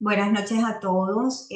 Buenas noches a todos.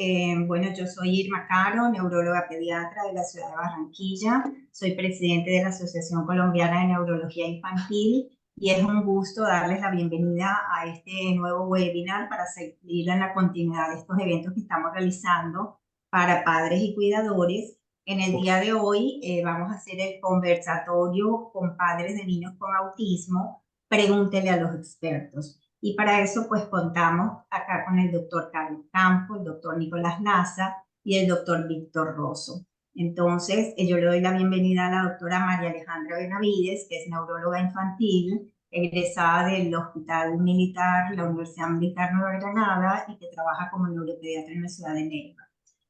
Bueno, yo soy Irma Caro, neuróloga pediatra de la ciudad de Barranquilla. Soy presidente de la Asociación Colombiana de Neurología Infantil y es un gusto darles la bienvenida a este nuevo webinar para seguir en la continuidad de estos eventos que estamos realizando para padres y cuidadores. En el día de hoy vamos a hacer el conversatorio con padres de niños con autismo. Pregúntele a los expertos. Y para eso, pues contamos acá con el doctor Carlos Campo, el doctor Nicolás Laza y el doctor Víctor Rosso. Entonces, yo le doy la bienvenida a la doctora María Alejandra Benavides, que es neuróloga infantil, egresada del Hospital Militar, la Universidad Militar Nueva Granada, y que trabaja como neuropediatra en la ciudad de Neiva.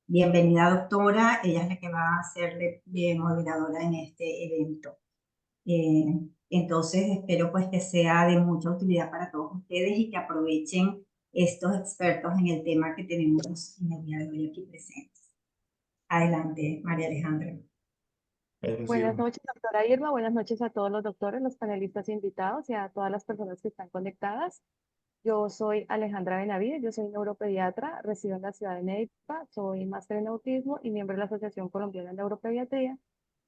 Bienvenida, doctora. Ella es la que va a ser de moderadora en este evento. Eh, entonces, espero pues que sea de mucha utilidad para todos ustedes y que aprovechen estos expertos en el tema que tenemos en el día de hoy aquí presentes. Adelante, María Alejandra. Buenas noches, doctora Irma. Buenas noches a todos los doctores, los panelistas invitados y a todas las personas que están conectadas. Yo soy Alejandra Benavides, yo soy neuropediatra, resido en la ciudad de Neiva, soy máster en autismo y miembro de la Asociación Colombiana de Neuropediatría.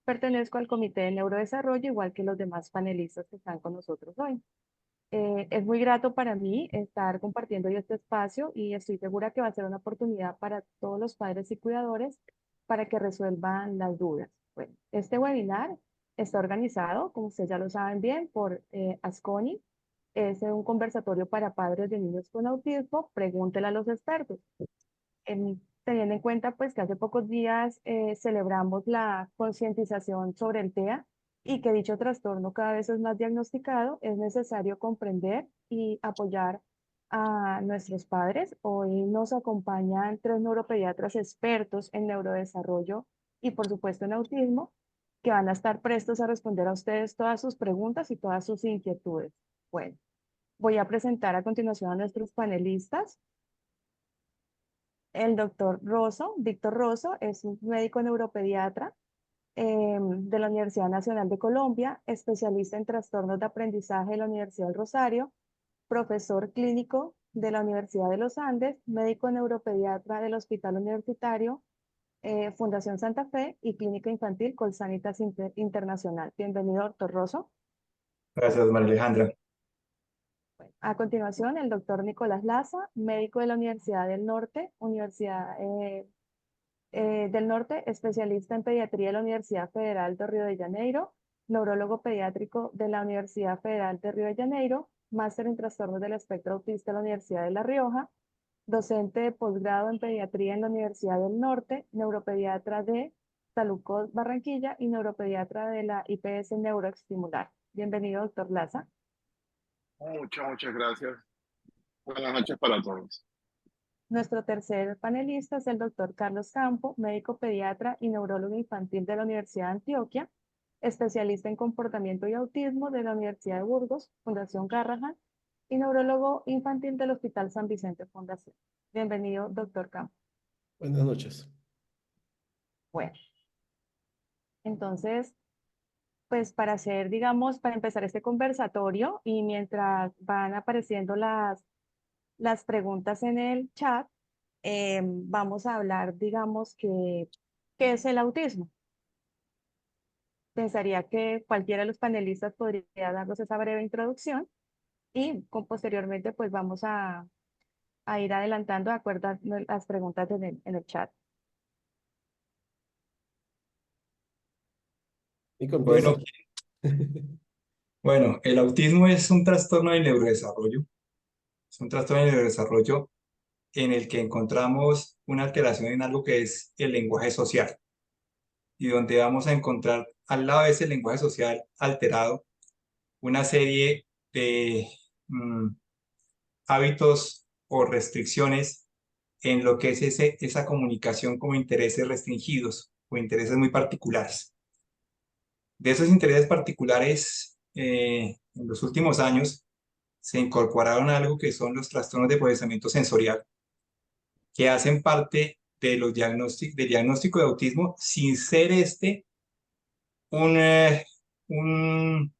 Pertenezco al Comité de Neurodesarrollo, igual que los demás panelistas que están con nosotros hoy. Es muy grato para mí estar compartiendo hoy este espacio y estoy segura que va a ser una oportunidad para todos los padres y cuidadores para que resuelvan las dudas. Bueno, este webinar está organizado, como ustedes ya lo saben bien, por Asconi. Es un conversatorio para padres de niños con autismo. Pregúntele a los expertos. Teniendo en cuenta pues que hace pocos días celebramos la concientización sobre el TEA y que dicho trastorno cada vez es más diagnosticado, es necesario comprender y apoyar a nuestros padres. Hoy nos acompañan tres neuropediatras expertos en neurodesarrollo y por supuesto en autismo, que van a estar prestos a responder a ustedes todas sus preguntas y todas sus inquietudes. Bueno, voy a presentar a continuación a nuestros panelistas. El doctor Rosso, Víctor Rosso, es un médico neuropediatra de la Universidad Nacional de Colombia, especialista en trastornos de aprendizaje de la Universidad del Rosario, profesor clínico de la Universidad de los Andes, médico neuropediatra del Hospital Universitario, Fundación Santa Fe y Clínica Infantil Colsanitas Internacional. Bienvenido, doctor Rosso. Gracias, María Alejandra. A continuación, el doctor Nicolás Laza, médico de la Universidad del Norte, del Norte, especialista en pediatría de la Universidad Federal de Río de Janeiro, neurólogo pediátrico de la Universidad Federal de Río de Janeiro, máster en trastornos del espectro autista de la Universidad de La Rioja, docente de posgrado en pediatría en la Universidad del Norte, neuropediatra de Salucos Barranquilla y neuropediatra de la IPS Neuroestimular. Bienvenido, doctor Laza. Muchas gracias. Buenas noches para todos. Nuestro tercer panelista es el doctor Carlos Campo, médico pediatra y neurólogo infantil de la Universidad de Antioquia, especialista en comportamiento y autismo de la Universidad de Burgos, Fundación Garrahan, y neurólogo infantil del Hospital San Vicente Fundación. Bienvenido, doctor Campo. Buenas noches. Bueno, entonces, pues para hacer, digamos, para empezar este conversatorio y mientras van apareciendo las preguntas en el chat, vamos a hablar, digamos, qué es el autismo. Pensaría que cualquiera de los panelistas podría darnos esa breve introducción y posteriormente pues vamos a ir adelantando de acuerdo a las preguntas en el chat. Y empieza. Bueno, el autismo es un trastorno del neurodesarrollo. Es un trastorno del neurodesarrollo en el que encontramos una alteración en algo que es el lenguaje social y donde vamos a encontrar al lado de ese lenguaje social alterado una serie de hábitos o restricciones en lo que es esa comunicación como intereses restringidos o intereses muy particulares. De esos intereses particulares, en los últimos años se incorporaron algo que son los trastornos de procesamiento sensorial, que hacen parte de los del diagnóstico de autismo sin ser un, eh, un,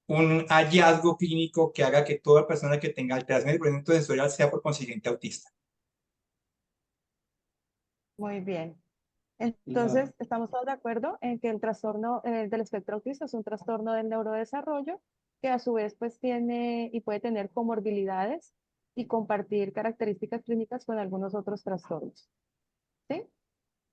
un hallazgo clínico que haga que toda persona que tenga alteración del procesamiento sensorial sea por consiguiente autista. Muy bien. La, Entonces, estamos todos de acuerdo en que el trastorno del espectro autista es un trastorno del neurodesarrollo que a su vez pues tiene y puede tener comorbilidades y compartir características clínicas con algunos otros trastornos. ¿Sí?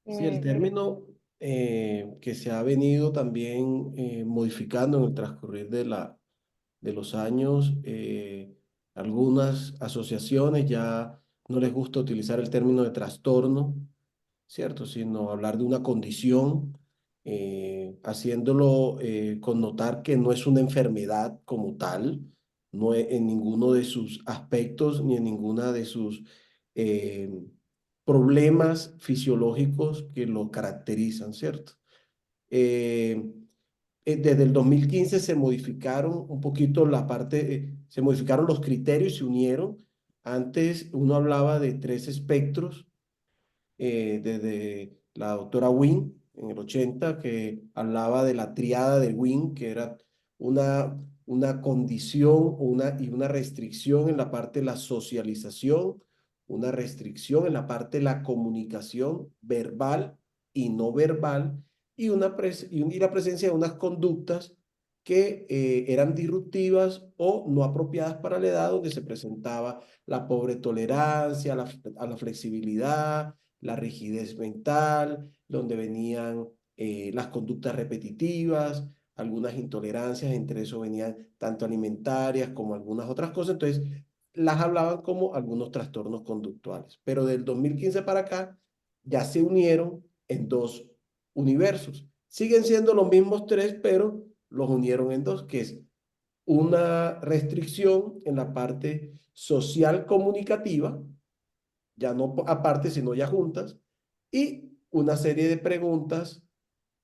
sí, el Mire, término que se ha venido también modificando en el transcurrir de los años, algunas asociaciones ya no les gusta utilizar el término de trastorno, ¿cierto? Sino hablar de una condición, haciéndolo connotar que no es una enfermedad como tal, no en ninguno de sus aspectos ni en ninguna de sus eh, problemas fisiológicos que lo caracterizan, ¿cierto? Eh, Desde el 2015 se modificaron un poquito la parte, se modificaron los criterios, se unieron. Antes uno hablaba de tres espectros, desde la doctora Wynn en el 80, que hablaba de la triada de Wynn, que era una condición y una restricción en la parte de la socialización, una restricción en la parte de la comunicación verbal y no verbal, y la presencia de unas conductas que eran disruptivas o no apropiadas para la edad, donde se presentaba la pobre tolerancia a la flexibilidad, la rigidez mental, donde venían las conductas repetitivas, algunas intolerancias, entre eso venían tanto alimentarias como algunas otras cosas, entonces las hablaban como algunos trastornos conductuales. Pero del 2015 para acá ya se unieron en dos universos. Siguen siendo los mismos tres, pero los unieron en dos, que es una restricción en la parte social comunicativa, ya no aparte, sino ya juntas, y una serie de preguntas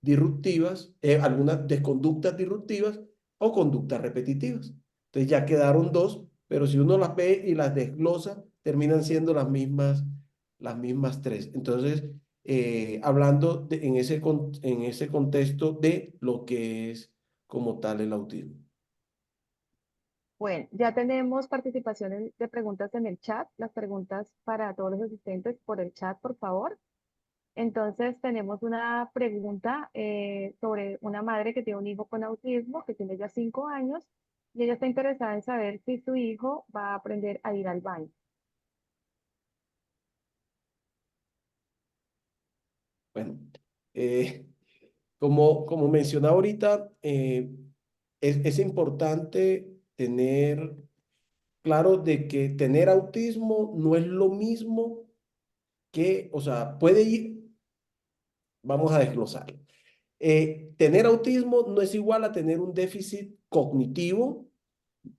disruptivas, algunas de conductas disruptivas o conductas repetitivas. Entonces ya quedaron dos, pero si uno las ve y las desglosa, terminan siendo las mismas tres. Entonces, hablando en ese contexto de lo que es como tal el autismo. bueno, ya tenemos participaciones de preguntas en el chat, las preguntas para todos los asistentes por el chat, por favor. Entonces, tenemos una pregunta sobre una madre que tiene un hijo con autismo, que tiene ya 5 años, y ella está interesada en saber si su hijo va a aprender a ir al baño. Bueno, eh, como mencionaba ahorita, es importante tener claro de que tener autismo no es lo mismo que, o sea, puede ir, vamos a desglosarlo. Tener autismo no es igual a tener un déficit cognitivo,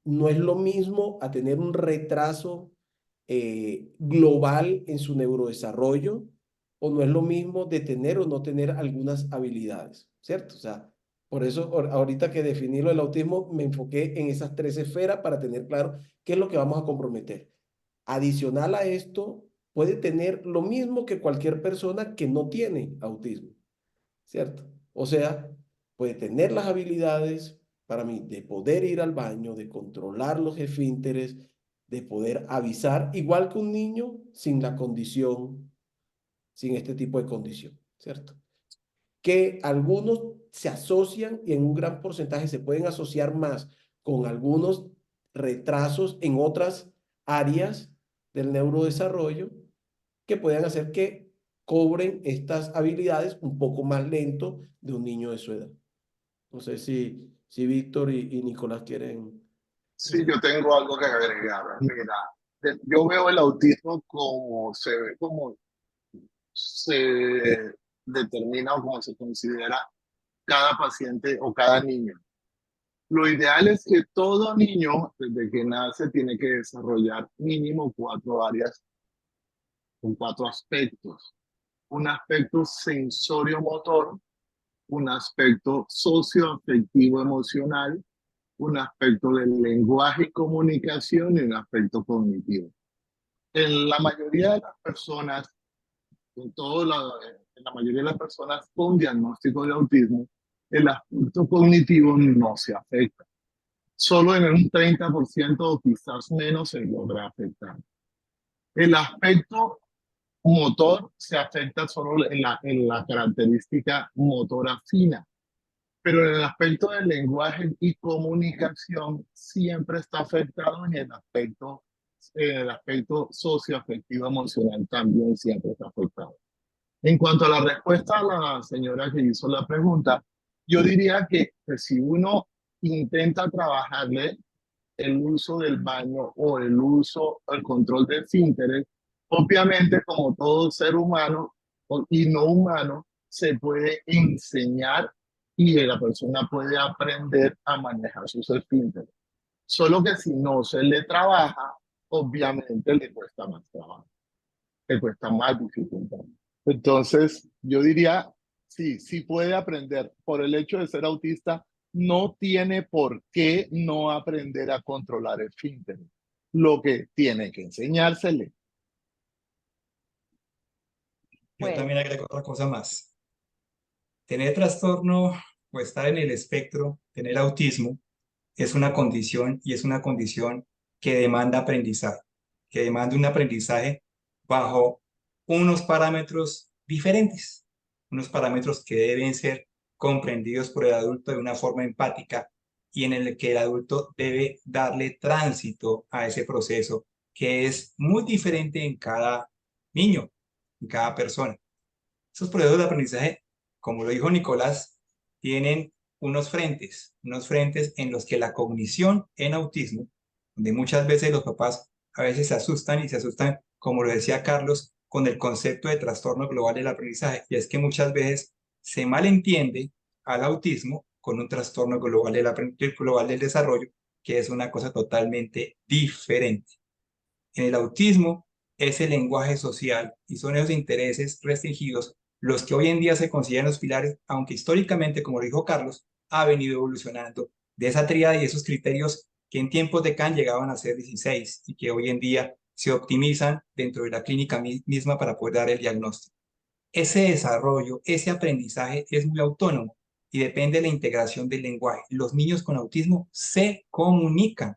no es lo mismo a tener un retraso global en su neurodesarrollo, o no es lo mismo de tener o no tener algunas habilidades, ¿cierto? O sea, por eso ahorita que definí lo del autismo, me enfoqué en esas tres esferas para tener claro qué es lo que vamos a comprometer. Adicional a esto, puede tener lo mismo que cualquier persona que no tiene autismo, ¿cierto? O sea, puede tener las habilidades para mí de poder ir al baño, de controlar los esfínteres, de poder avisar, igual que un niño sin la condición, sin este tipo de condición, ¿cierto? Que algunos se asocian y en un gran porcentaje se pueden asociar más con algunos retrasos en otras áreas del neurodesarrollo que puedan hacer que cobren estas habilidades un poco más lento de un niño de su edad. No sé si Víctor y Nicolás quieren. Sí, yo tengo algo que agregar. Mira, yo veo el autismo como se ve, como se determina o como se considera cada paciente o cada niño. Lo ideal es que todo niño, desde que nace, tiene que desarrollar mínimo 4 áreas con 4 aspectos. Un aspecto sensorio-motor, un aspecto socioafectivo emocional, un aspecto del lenguaje y comunicación y un aspecto cognitivo. En la mayoría de las personas, en la mayoría de las personas con diagnóstico de autismo, el aspecto cognitivo no se afecta. Solo en un 30% o quizás menos se logra afectar. El aspecto motor se afecta solo en la característica motora fina, pero en el aspecto del lenguaje y comunicación siempre está afectado en el aspecto socioafectivo emocional también siempre está afectado. En cuanto a la respuesta a la señora que hizo la pregunta, yo diría que si uno intenta trabajarle el uso del baño o el control de esfínteres, obviamente como todo ser humano y no humano, se puede enseñar y la persona puede aprender a manejar sus esfínteres. Solo que si no se le trabaja, obviamente le cuesta más trabajo, le cuesta más dificultad. Entonces, yo diría, sí, sí puede aprender. Por el hecho de ser autista, no tiene por qué no aprender a controlar el esfínter. Lo que tiene que enseñársele. Yo Bueno, también agrego otra cosa más. Tener trastorno o estar en el espectro, tener autismo, es una condición y es una condición que demanda aprendizaje, que demanda un aprendizaje bajo unos parámetros diferentes, unos parámetros que deben ser comprendidos por el adulto de una forma empática y en el que el adulto debe darle tránsito a ese proceso que es muy diferente en cada niño, en cada persona. Esos procesos de aprendizaje, como lo dijo Nicolás, tienen unos frentes en los que la cognición en autismo, donde muchas veces los papás a veces se asustan y se asustan, como lo decía Carlos, con el concepto de trastorno global del aprendizaje, y es que muchas veces se malentiende al autismo con un trastorno global global del desarrollo, que es una cosa totalmente diferente. En el autismo es el lenguaje social y son esos intereses restringidos los que hoy en día se consideran los pilares, aunque históricamente, como lo dijo Carlos, ha venido evolucionando de esa tríada y esos criterios que en tiempos de Kant llegaban a ser 16 y que hoy en día se optimizan dentro de la clínica misma para poder dar el diagnóstico. Ese desarrollo, ese aprendizaje es muy autónomo y depende de la integración del lenguaje. Los niños con autismo se comunican.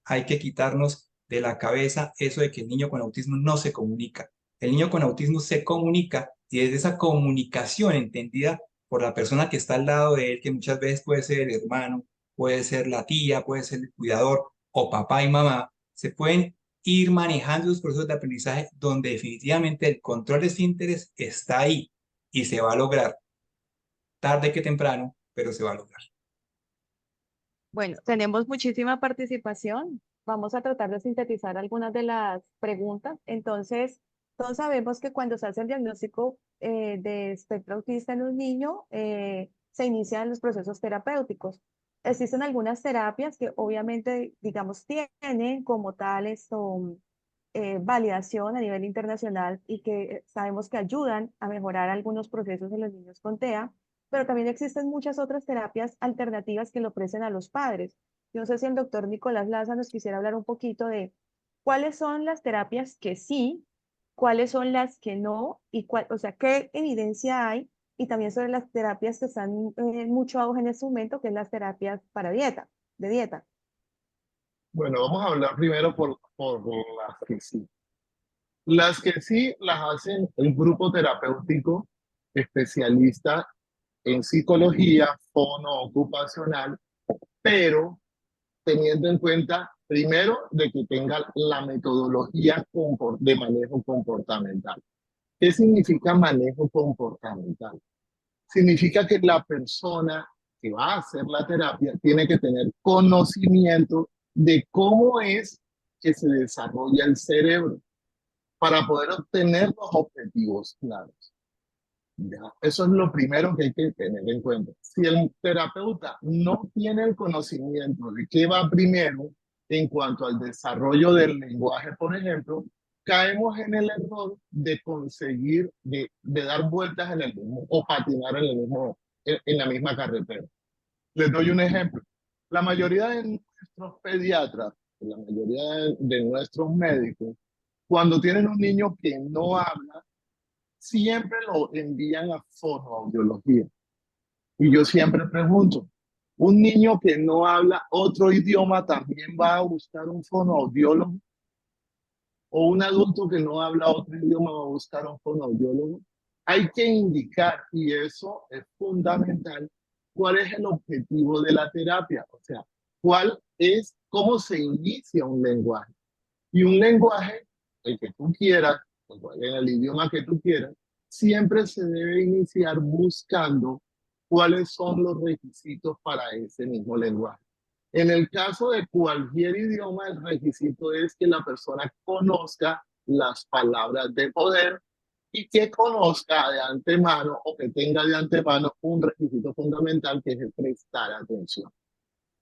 Hay que quitarnos de la cabeza eso de que el niño con autismo no se comunica. El niño con autismo se comunica y desde esa comunicación entendida por la persona que está al lado de él, que muchas veces puede ser el hermano, puede ser la tía, puede ser el cuidador o papá y mamá, se pueden ir manejando los procesos de aprendizaje donde definitivamente el control de esfínteres está ahí y se va a lograr, tarde que temprano, pero se va a lograr. bueno, tenemos muchísima participación. Vamos a tratar de sintetizar algunas de las preguntas. Entonces, todos sabemos que cuando se hace el diagnóstico de espectro autista en un niño, se inician los procesos terapéuticos. Existen algunas terapias que obviamente, digamos, tienen como tal esto, validación a nivel internacional y que sabemos que ayudan a mejorar algunos procesos en los niños con TEA, pero también existen muchas otras terapias alternativas que le ofrecen a los padres. Yo no sé si el doctor Nicolás Laza nos quisiera hablar un poquito de cuáles son las terapias que sí, cuáles son las que no, y o sea, qué evidencia hay, y también sobre las terapias que están mucho auge en este momento, que es las terapias para dieta, de dieta. Bueno, vamos a hablar primero por las que sí. Las que sí las hacen el grupo terapéutico especialista en psicología fono-ocupacional, pero teniendo en cuenta, primero, de que tenga la metodología de manejo comportamental. ¿Qué significa manejo comportamental? Significa que la persona que va a hacer la terapia tiene que tener conocimiento de cómo es que se desarrolla el cerebro para poder obtener los objetivos claros. ¿Ya? Eso es lo primero que hay que tener en cuenta. Si el terapeuta no tiene el conocimiento de qué va primero en cuanto al desarrollo del lenguaje, por ejemplo, caemos en el error de conseguir, de dar vueltas en el mismo, o patinar en la misma carretera. Les doy un ejemplo. La mayoría de nuestros pediatras, la mayoría de nuestros médicos, cuando tienen un niño que no habla, siempre lo envían a fonoaudiología. Y yo siempre pregunto, ¿un niño que no habla otro idioma también va a buscar un fonoaudiólogo? o un adulto que no habla otro idioma va a buscar a un fonoaudiólogo, hay que indicar, y eso es fundamental, cuál es el objetivo de la terapia, o sea, cómo se inicia un lenguaje. Y un lenguaje, el que tú quieras, en el idioma que tú quieras, siempre se debe iniciar buscando cuáles son los requisitos para ese mismo lenguaje. En el caso de cualquier idioma, el requisito es que la persona conozca las palabras de poder y que conozca de antemano o que tenga de antemano un requisito fundamental, que es el prestar atención.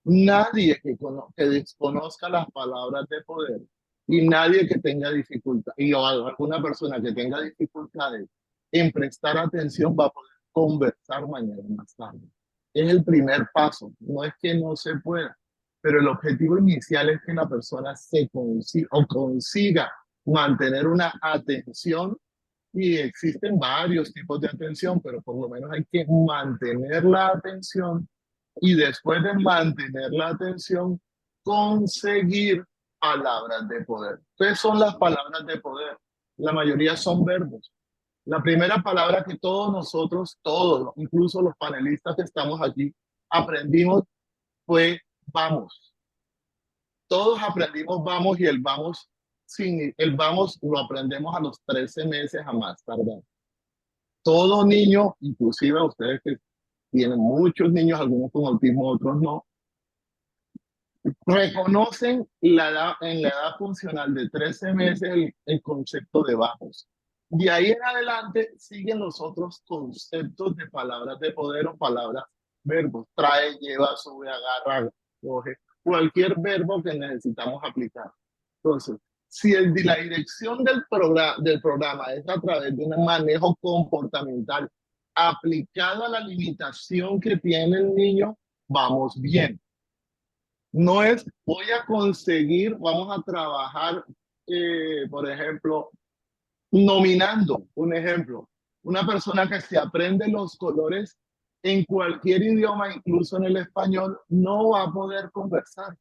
Nadie que desconozca las palabras de poder y nadie que tenga dificultad, y alguna persona que tenga dificultades en prestar atención va a poder conversar mañana más tarde. Es el primer paso, no es que no se pueda, pero el objetivo inicial es que la persona consiga mantener una atención, y existen varios tipos de atención, pero por lo menos hay que mantener la atención, y después de mantener la atención, conseguir palabras de poder. ¿Qué son las palabras de poder? La mayoría son verbos. La primera palabra que todos, incluso los panelistas que estamos aquí, aprendimos fue vamos. Todos aprendimos vamos, y el vamos lo aprendemos a los 13 meses a más tardar. Todo niño, inclusive ustedes que tienen muchos niños, algunos con autismo, otros no, reconocen en la edad funcional de 13 meses el concepto de vamos. De ahí en adelante siguen los otros conceptos de palabras de poder o palabras, verbos. Trae, lleva, sube, agarra, coge. Cualquier verbo que necesitamos aplicar. Entonces, si la dirección del programa es a través de un manejo comportamental aplicado a la limitación que tiene el niño, vamos bien. No es voy a conseguir, vamos a trabajar, por ejemplo, nominando, un ejemplo. Una persona que se aprende los colores en cualquier idioma, incluso en el español, no va a poder conversar.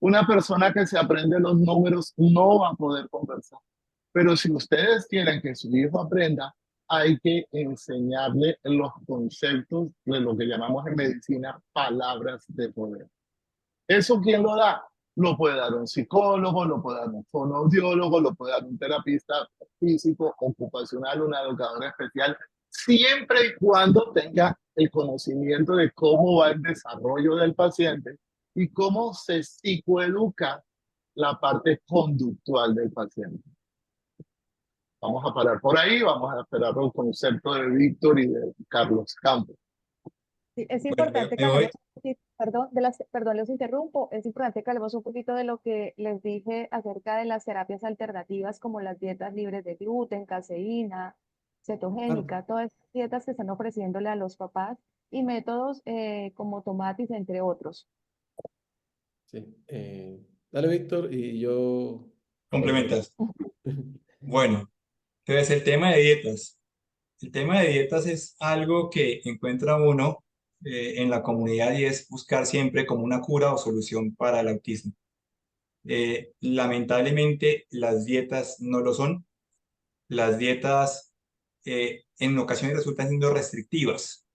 Una persona que se aprende los números no va a poder conversar. Pero si ustedes quieren que su hijo aprenda, hay que enseñarle los conceptos de lo que llamamos en medicina palabras de poder. ¿Eso quién lo da? Lo puede dar un psicólogo, lo puede dar un fonoaudiólogo, lo puede dar un terapista físico, ocupacional, una educadora especial, siempre y cuando tenga el conocimiento de cómo va el desarrollo del paciente y cómo se psicoeduca la parte conductual del paciente. Vamos a parar por ahí, vamos a esperar el concepto de Víctor y de Carlos Campos. Sí, es importante que hablemos, perdón, los interrumpo, es importante que hablemos un poquito de lo que les dije acerca de las terapias alternativas, como las dietas libres de gluten, caseína, cetogénica, todas estas dietas que están ofreciéndole a los papás, y métodos como Tomatis, entre otros. Sí, dale, Víctor, y yo... Complementas. Bueno, entonces el tema de dietas. El tema de dietas es algo que encuentra uno en la comunidad, y es buscar siempre como una cura o solución para el autismo. Lamentablemente las dietas no lo son. Las dietas en ocasiones resultan siendo restrictivas,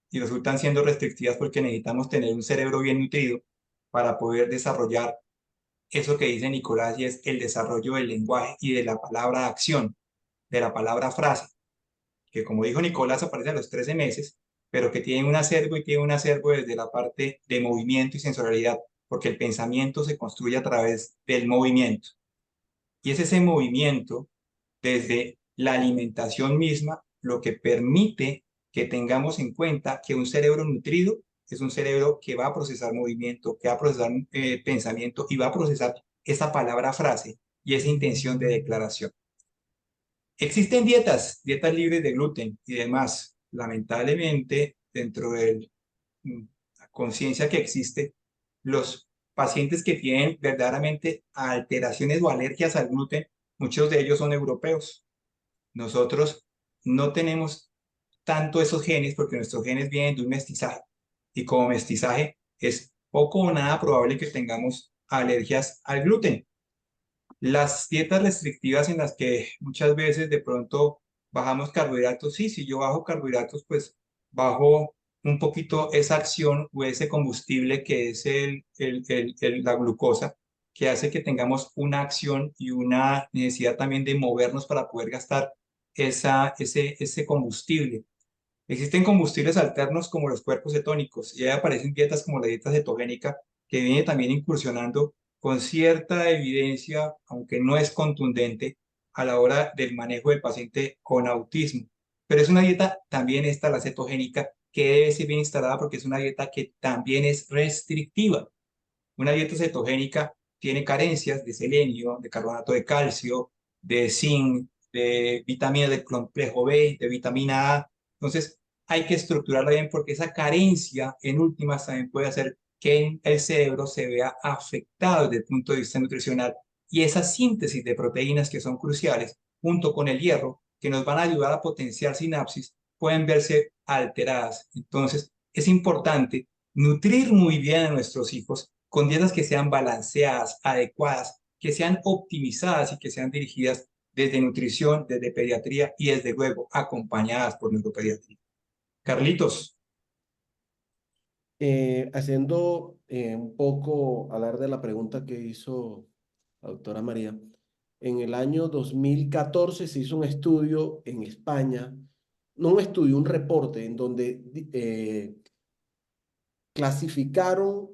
y resultan siendo restrictivas porque necesitamos tener un cerebro bien nutrido para poder desarrollar eso que dice Nicolás, y es el desarrollo del lenguaje y de la palabra acción, de la palabra frase, que como dijo Nicolás aparece a los 13 meses, pero que tiene un acervo, y tiene un acervo desde la parte de movimiento y sensorialidad, porque el pensamiento se construye a través del movimiento. Y es ese movimiento desde la alimentación misma lo que permite que tengamos en cuenta que un cerebro nutrido es un cerebro que va a procesar movimiento, que va a procesar pensamiento, y va a procesar esa palabra frase y esa intención de declaración. Existen dietas libres de gluten y demás. Lamentablemente, dentro de la conciencia que existe, los pacientes que tienen verdaderamente alteraciones o alergias al gluten, muchos de ellos son europeos. Nosotros no tenemos tanto esos genes, porque nuestros genes vienen de un mestizaje, y como mestizaje es poco o nada probable que tengamos alergias al gluten. Las dietas restrictivas en las que muchas veces de pronto bajamos carbohidratos, sí, si yo bajo carbohidratos, pues bajo un poquito esa acción o ese combustible que es la glucosa, que hace que tengamos una acción y una necesidad también de movernos para poder gastar ese combustible. Existen combustibles alternos como los cuerpos cetónicos y ahí aparecen dietas como la dieta cetogénica que viene también incursionando con cierta evidencia, aunque no es contundente, a la hora del manejo del paciente con autismo. Pero es una dieta también esta, la cetogénica, que debe ser bien instalada porque es una dieta que también es restrictiva. Una dieta cetogénica tiene carencias de selenio, de carbonato de calcio, de zinc, de vitamina del complejo B, de vitamina A. Entonces, hay que estructurarla bien porque esa carencia, en últimas, también puede hacer que el cerebro se vea afectado desde el punto de vista nutricional. Y esa síntesis de proteínas que son cruciales, junto con el hierro, que nos van a ayudar a potenciar sinapsis, pueden verse alteradas. Entonces, es importante nutrir muy bien a nuestros hijos con dietas que sean balanceadas, adecuadas, que sean optimizadas y que sean dirigidas desde nutrición, desde pediatría y desde luego acompañadas por neuropediatría. Carlitos. Haciendo un poco hablar de la pregunta que hizo la doctora María, en el año 2014 se hizo un estudio en España, no un estudio, un reporte en donde clasificaron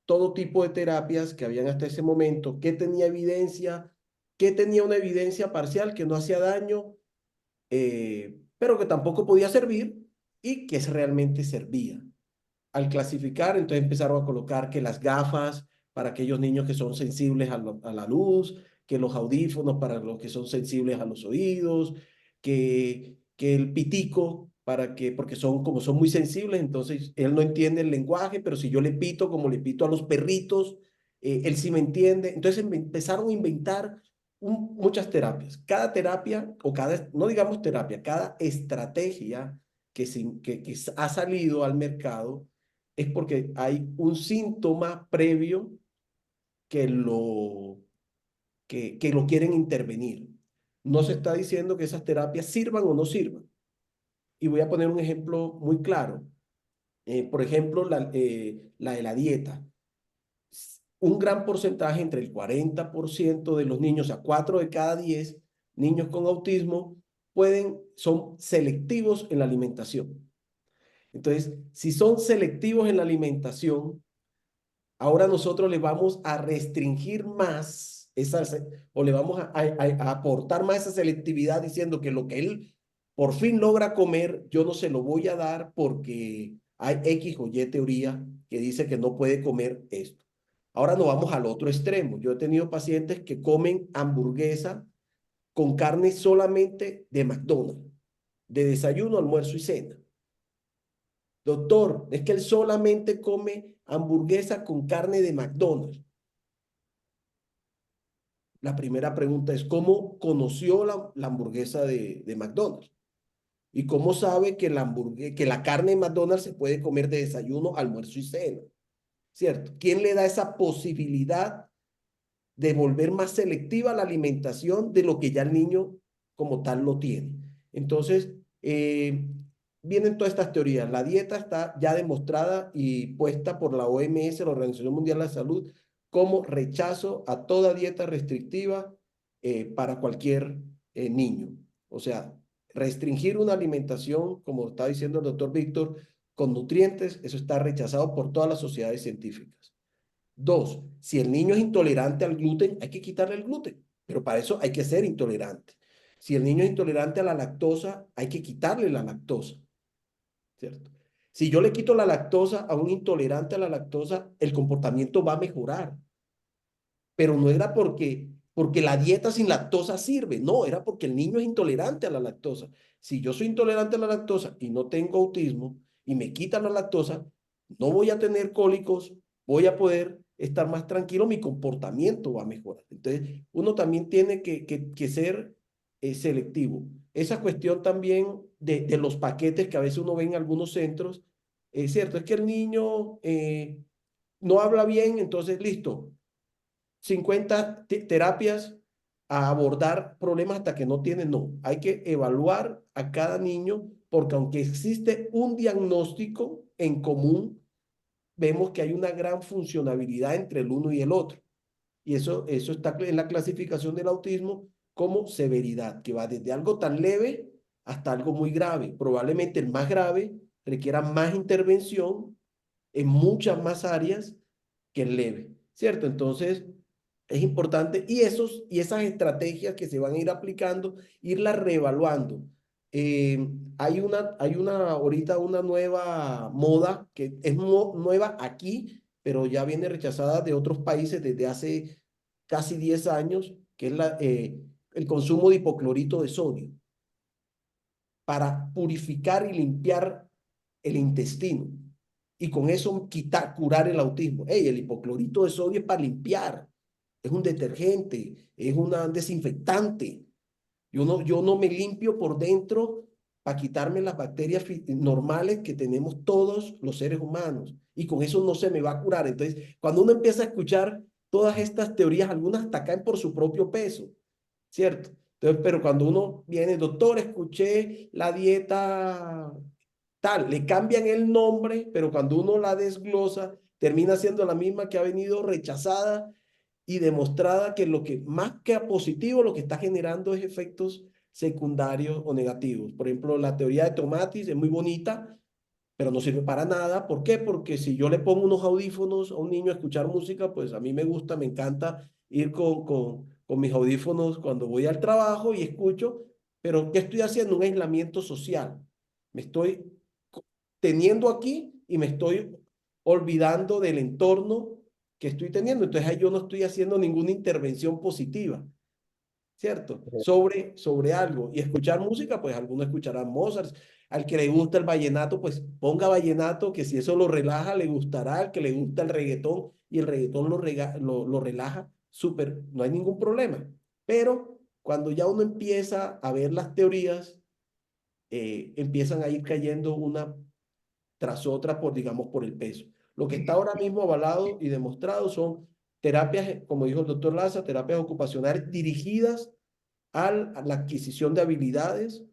todo tipo de terapias que habían hasta ese momento, qué tenía evidencia, qué tenía una evidencia parcial que no hacía daño, pero que tampoco podía servir y que realmente servía. Al clasificar, entonces empezaron a colocar que las gafas para aquellos niños que son sensibles a la luz, que los audífonos para los que son sensibles a los oídos, que el pitico para que, porque son como son muy sensibles, entonces él no entiende el lenguaje, pero si yo le pito como le pito a los perritos, él sí me entiende. Entonces empezaron a inventar muchas terapias. Cada terapia, o cada, no digamos terapia, cada estrategia que ha salido al mercado es porque hay un síntoma previo que que lo quieren intervenir. No se está diciendo que esas terapias sirvan o no sirvan. Y voy a poner un ejemplo muy claro. Por ejemplo, la de la dieta. Un gran porcentaje, entre el 40% de los niños, o sea, 4 de cada 10 niños con autismo, son selectivos en la alimentación. Entonces, si son selectivos en la alimentación, ahora nosotros le vamos a restringir más o le vamos a aportar más esa selectividad diciendo que lo que él por fin logra comer, yo no se lo voy a dar porque hay X o Y teoría que dice que no puede comer esto. Ahora nos vamos al otro extremo. Yo he tenido pacientes que comen hamburguesa con carne solamente de McDonald's, de desayuno, almuerzo y cena. Doctor, es que él solamente come hamburguesa con carne de McDonald's. La primera pregunta es, ¿cómo conoció la hamburguesa de McDonald's? ¿Y cómo sabe que que la carne de McDonald's se puede comer de desayuno, almuerzo y cena? ¿Cierto? ¿Quién le da esa posibilidad de volver más selectiva la alimentación de lo que ya el niño como tal lo tiene? Entonces, vienen todas estas teorías. La dieta está ya demostrada y puesta por la OMS, la Organización Mundial de la Salud, como rechazo a toda dieta restrictiva para cualquier niño. O sea, restringir una alimentación, como está diciendo el doctor Víctor, con nutrientes, eso está rechazado por todas las sociedades científicas. 2, si el niño es intolerante al gluten, hay que quitarle el gluten, pero para eso hay que ser intolerante. Si el niño es intolerante a la lactosa, hay que quitarle la lactosa, ¿cierto? Si yo le quito la lactosa a un intolerante a la lactosa, el comportamiento va a mejorar. Pero no era porque la dieta sin lactosa sirve, no, era porque el niño es intolerante a la lactosa. Si yo soy intolerante a la lactosa y no tengo autismo y me quitan la lactosa, no voy a tener cólicos, voy a poder estar más tranquilo, mi comportamiento va a mejorar. Entonces, uno también tiene que ser selectivo. Esa cuestión también de los paquetes que a veces uno ve en algunos centros, es cierto, es que el niño no habla bien, entonces listo, 50 terapias a abordar problemas hasta que no tienen, no. Hay que evaluar a cada niño porque aunque existe un diagnóstico en común, vemos que hay una gran funcionabilidad entre el uno y el otro. Y eso está en la clasificación del autismo como severidad, que va desde algo tan leve hasta algo muy grave. Probablemente el más grave requiera más intervención en muchas más áreas que el leve, ¿cierto? Entonces, es importante y esas estrategias que se van a ir aplicando, irlas reevaluando. Hay ahorita una nueva moda que es nueva aquí, pero ya viene rechazada de otros países desde hace casi 10 años, que es el consumo de hipoclorito de sodio para purificar y limpiar el intestino y con eso curar el autismo. Hey, el hipoclorito de sodio es para limpiar, es un detergente, es un desinfectante. Yo no me limpio por dentro para quitarme las bacterias normales que tenemos todos los seres humanos y con eso no se me va a curar. Entonces, cuando uno empieza a escuchar todas estas teorías, algunas hasta caen por su propio peso, ¿cierto? Entonces, pero cuando uno viene, doctor, escuché la dieta tal, le cambian el nombre, pero cuando uno la desglosa, termina siendo la misma que ha venido rechazada y demostrada que lo que más que a positivo, lo que está generando es efectos secundarios o negativos. Por ejemplo, la teoría de Tomatis es muy bonita, pero no sirve para nada. ¿Por qué? Porque si yo le pongo unos audífonos a un niño a escuchar música, pues a mí me gusta, me encanta ir con mis audífonos cuando voy al trabajo y escucho, pero ¿qué estoy haciendo? Un aislamiento social. Me estoy teniendo aquí y me estoy olvidando del entorno que estoy teniendo. Entonces ahí yo no estoy haciendo ninguna intervención positiva, ¿cierto? Sobre algo. Y escuchar música, pues algunos escucharán Mozart. Al que le gusta el vallenato, pues ponga vallenato, que si eso lo relaja, le gustará. Al que le gusta el reggaetón y el reggaetón lo relaja, súper, no hay ningún problema. Pero cuando ya uno empieza a ver las teorías, empiezan a ir cayendo una tras otra por, digamos, por el peso. Lo que está ahora mismo avalado y demostrado son terapias, como dijo el doctor Laza, terapias ocupacionales dirigidas a la adquisición de habilidades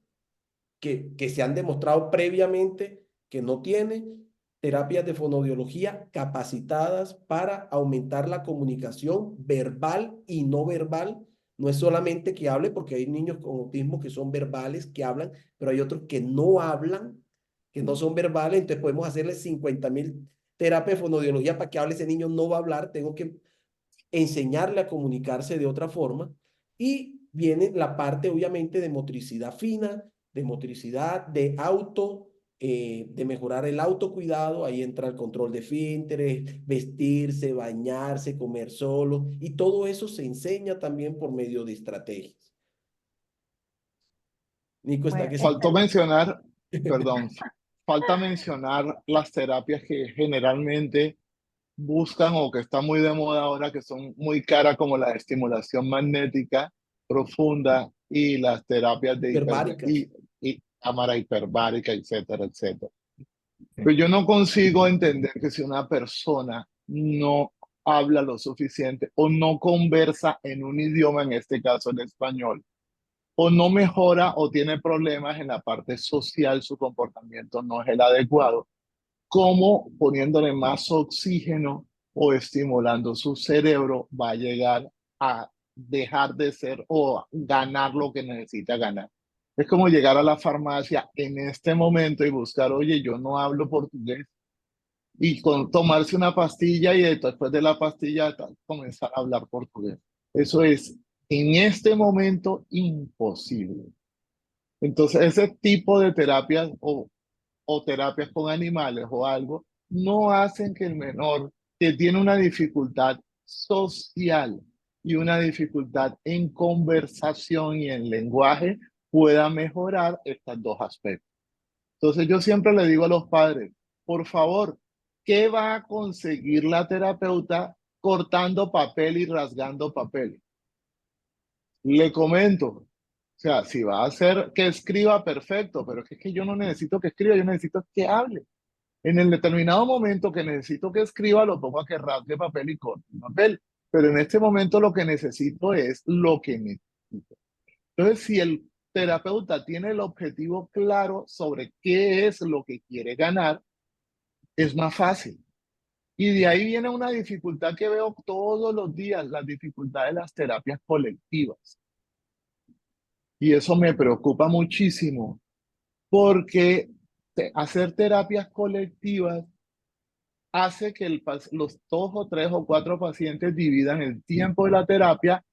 que se han demostrado previamente que no tiene, terapias de fonoaudiología capacitadas para aumentar la comunicación verbal y no verbal. No es solamente que hable, porque hay niños con autismo que son verbales, que hablan, pero hay otros que no hablan, que no son verbales, entonces podemos hacerle 50.000 terapias de fonoaudiología para que hable, ese niño no va a hablar, tengo que enseñarle a comunicarse de otra forma. Y viene la parte, obviamente, de motricidad fina, de motricidad, de mejorar el autocuidado. Ahí entra el control de esfínteres, vestirse, bañarse, comer solo. Y todo eso se enseña también por medio de estrategias. Nico está Bueno, que se... Faltó mencionar, perdón, falta mencionar las terapias que generalmente buscan o que está muy de moda ahora, que son muy caras, como la estimulación magnética profunda y las terapias de Hiperbáricas. y cámara hiperbárica, etcétera, etcétera. Pero yo no consigo entender que si una persona no habla lo suficiente o no conversa en un idioma, en este caso el español, o no mejora o tiene problemas en la parte social, su comportamiento no es el adecuado, cómo poniéndole más oxígeno o estimulando su cerebro va a llegar a dejar de ser o ganar lo que necesita ganar. Es como llegar a la farmacia en este momento y buscar, oye, yo no hablo portugués, y tomarse una pastilla y después de la pastilla comenzar a hablar portugués. Eso es en este momento imposible. Entonces, ese tipo de terapias o terapias con animales o algo, no hacen que el menor que tiene una dificultad social y una dificultad en conversación y en lenguaje pueda mejorar estos dos aspectos. Entonces yo siempre le digo a los padres, por favor, ¿qué va a conseguir la terapeuta cortando papel y rasgando papel? Le comento, o sea, si va a hacer que escriba, perfecto, pero es que yo no necesito que escriba, yo necesito que hable. En el determinado momento que necesito que escriba, lo pongo a que rasgue papel y corte papel. Pero en este momento lo que necesito es lo que me Entonces, si el terapeuta tiene el objetivo claro sobre qué es lo que quiere ganar, es más fácil. Y de ahí viene una dificultad que veo todos los días, la dificultad de las terapias colectivas. Y eso me preocupa muchísimo porque hacer terapias colectivas hace que los 2 o 3 o 4 pacientes dividan el tiempo de la terapia